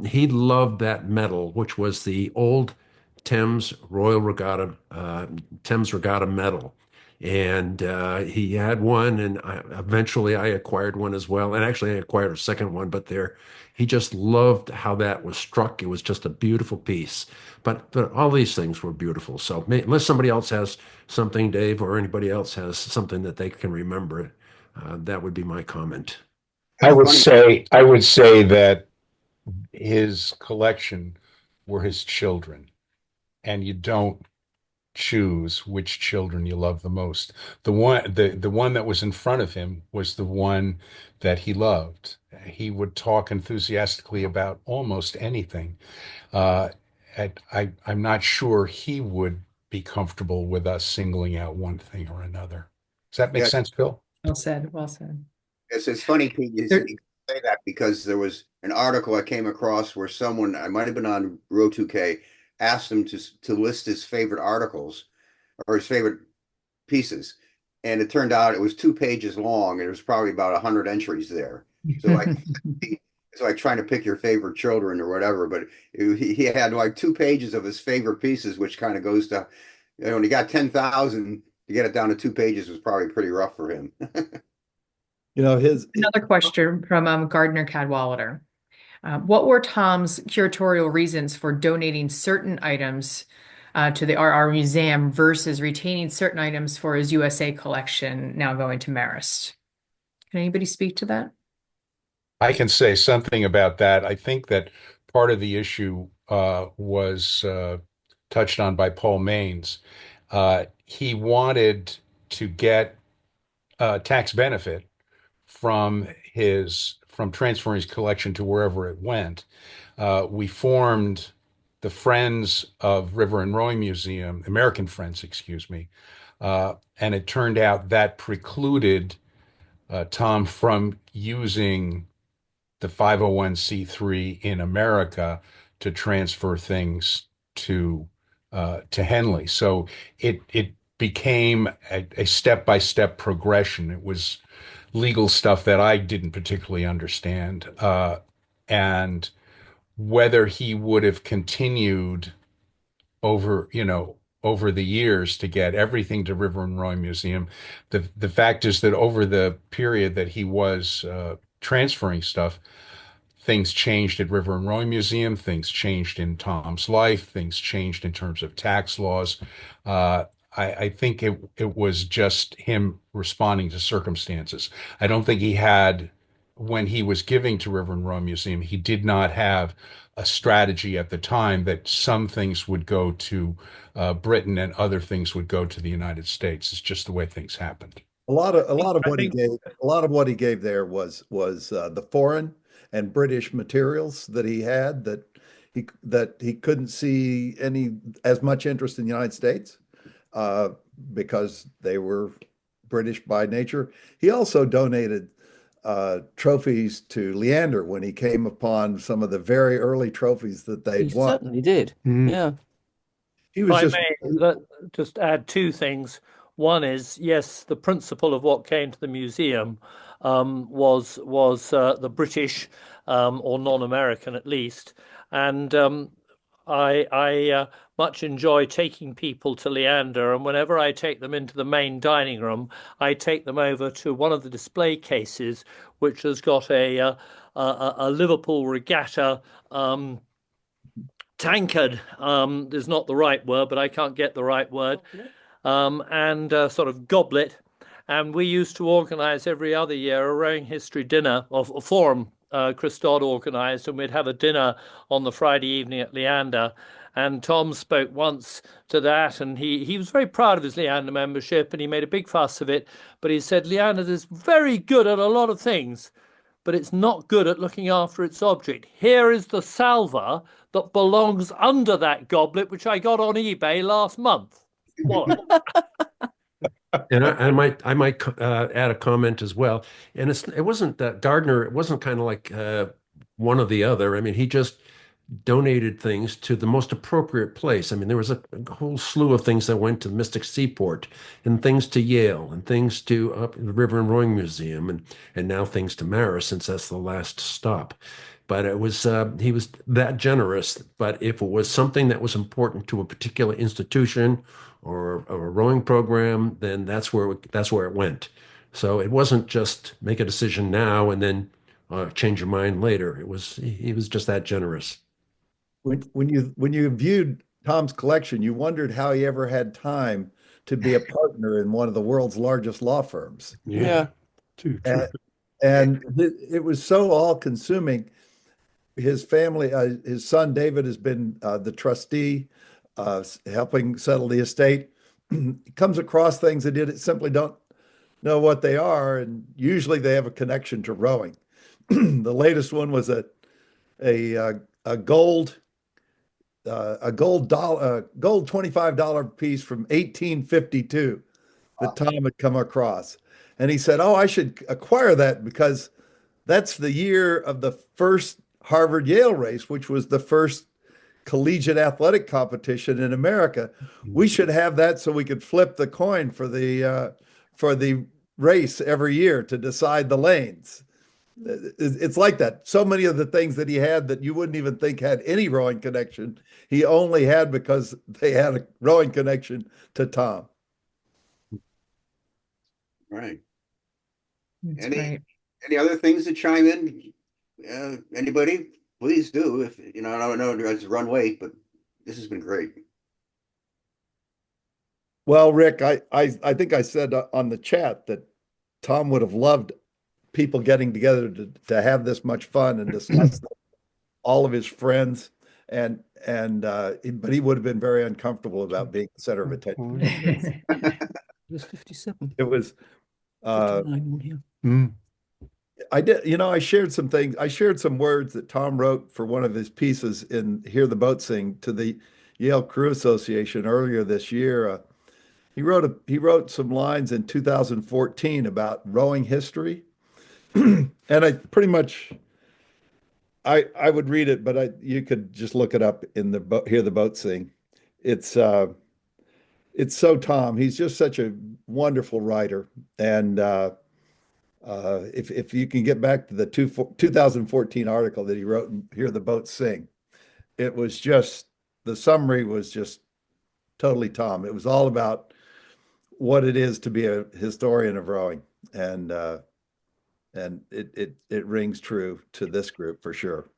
He loved that medal, which was the old Thames Thames Regatta medal. And he had one, and eventually I acquired one as well. And actually, I acquired a second one, but he just loved how that was struck. It was just a beautiful piece. But all these things were beautiful. So unless somebody else has something, Dave, or anybody else has something that they can remember, that would be my comment. I would say that his collection were his children, and you don't choose which children you love the most. The one that was in front of him was the one that he loved. He would talk enthusiastically about almost anything. I'm not sure he would be comfortable with us singling out one thing or another. Does that make sense, Bill? Well said. Well said. It's funny, Pete, you say that because there was an article I came across where someone, I might have been on Row 2K, asked him to list his favorite articles or his favorite pieces. And it turned out it was 2 pages long, and there was probably about 100 entries there. So it's like trying to pick your favorite children or whatever, but he had like 2 pages of his favorite pieces, which kind of goes to, when he got 10,000, to get it down to 2 pages was probably pretty rough for him. Another question from Gardner Cadwallader. What were Tom's curatorial reasons for donating certain items to the RR Museum versus retaining certain items for his USA collection now going to Marist? Can anybody speak to that? I can say something about that. I think that part of the issue was touched on by Paul Mainds. He wanted to get tax benefit from transferring his collection to wherever it went. We formed the Friends of River and Rowing Museum, American Friends, excuse me, and it turned out that precluded Tom from using the 501c3 in America to transfer things to Henley. So it became a step-by-step progression. It was legal stuff that I didn't particularly understand. And whether he would have continued over the years to get everything to River and Rowing Museum, the fact is that over the period that he was transferring stuff, things changed at River and Rowing Museum, things changed in Tom's life, things changed in terms of tax laws. I think it was just him responding to circumstances. I don't think he had, when he was giving to River and Rowing Museum, he did not have a strategy at the time that some things would go to Britain and other things would go to the United States. It's just the way things happened. A lot of what he gave there was the foreign and British materials that he had that he couldn't see as much interest in the United States because they were British by nature. He also donated trophies to Leander when he came upon some of the very early trophies that they'd won. He certainly did. Yeah. He was If I may just add 2 things. One is, yes, the principle of what came to the museum was the British or non-American at least, and I much enjoy taking people to Leander, and whenever I take them into the main dining room, I take them over to one of the display cases, which has got a Liverpool Regatta tankard. Is not the right word, but I can't get the right word. And sort of goblet. And we used to organize every other year a rowing history dinner, or a forum Chris Dodd organized, and we'd have a dinner on the Friday evening at Leander. And Tom spoke once to that, and he was very proud of his Leander membership, and he made a big fuss of it. But he said Leander is very good at a lot of things, but it's not good at looking after its object. Here is the salver that belongs under that goblet, which I got on eBay last month. And I might add a comment as well. And it wasn't that Gardner. It wasn't kind of like one or the other. I mean, he just donated things to the most appropriate place. I mean, there was a whole slew of things that went to Mystic Seaport, and things to Yale, and things to the River and Rowing Museum, and now things to Marist, since that's the last stop. but he was that generous. But if it was something that was important to a particular institution or a rowing program, then that's where it went. So it wasn't just make a decision now and then change your mind later. He was just that generous. When you viewed Tom's collection, you wondered how he ever had time to be a partner in one of the world's largest law firms. Yeah. True. And it was so all-consuming. His family, his son David has been the trustee, helping settle the estate. He comes across things that he simply don't know what they are, and usually they have a connection to rowing. The latest one was a gold $25 piece from 1852 that Tom had come across. And he said, "Oh, I should acquire that because that's the year of the first Harvard Yale race, which was the first collegiate athletic competition in America. We should have that so we could flip the coin for the race every year to decide the lanes." It's like that. So many of the things that he had that you wouldn't even think had any rowing connection, he only had because they had a rowing connection to Tom. Right. That's Any great. any other things to chime in? Anybody? Please do. If I don't know, it's run late, but this has been great. Well, Rick, I think I said on the chat that Tom would have loved people getting together to have this much fun and discuss all of his friends, but he would have been very uncomfortable about being the center of attention. It was 57. It was 59 on here. I did, I shared some things. I shared some words that Tom wrote for one of his pieces in Hear the Boat Sing to the Yale Crew Association earlier this year. He wrote some lines in 2014 about rowing history. And I pretty much, I would read it, but you could just look it up in the Hear the Boat Sing. It's so Tom. He's just such a wonderful writer. And if you can get back to the 2014 article that he wrote in Hear the Boat Sing, it was just, the summary was just totally Tom. It was all about what it is to be a historian of rowing. And it rings true to this group for sure.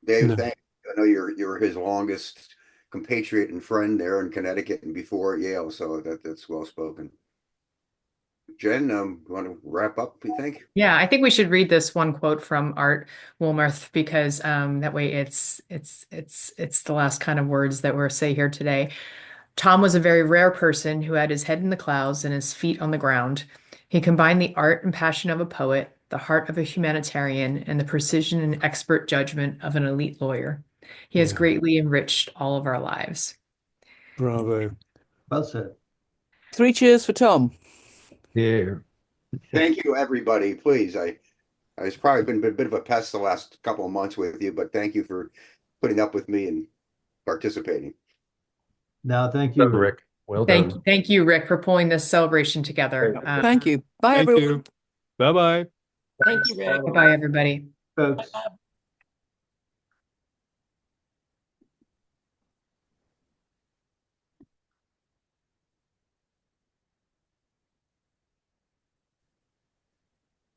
Dave, thank you. I know you're his longest compatriot and friend there in Connecticut and before at Yale, so that's well spoken. Jen, you want to wrap up, we think? Yeah, I think we should read this one quote from Art Woolmarth because that way it's the last kind of words that we'll say here today. Tom was a very rare person who had his head in the clouds and his feet on the ground. He combined the art and passion of a poet, the heart of a humanitarian, and the precision and expert judgment of an elite lawyer. He has greatly enriched all of our lives. Bravo. Well said. 3 cheers for Tom. Yeah. Thank you, everybody. Please, it's probably been a bit of a pest the last couple of months with you, but thank you for putting up with me and participating. No, thank you, Rick. Well done. Thank you, Rick, for pulling this celebration together. Thank you. Bye, everyone. Bye-bye. Thank you, Rick. Bye, everybody. folks.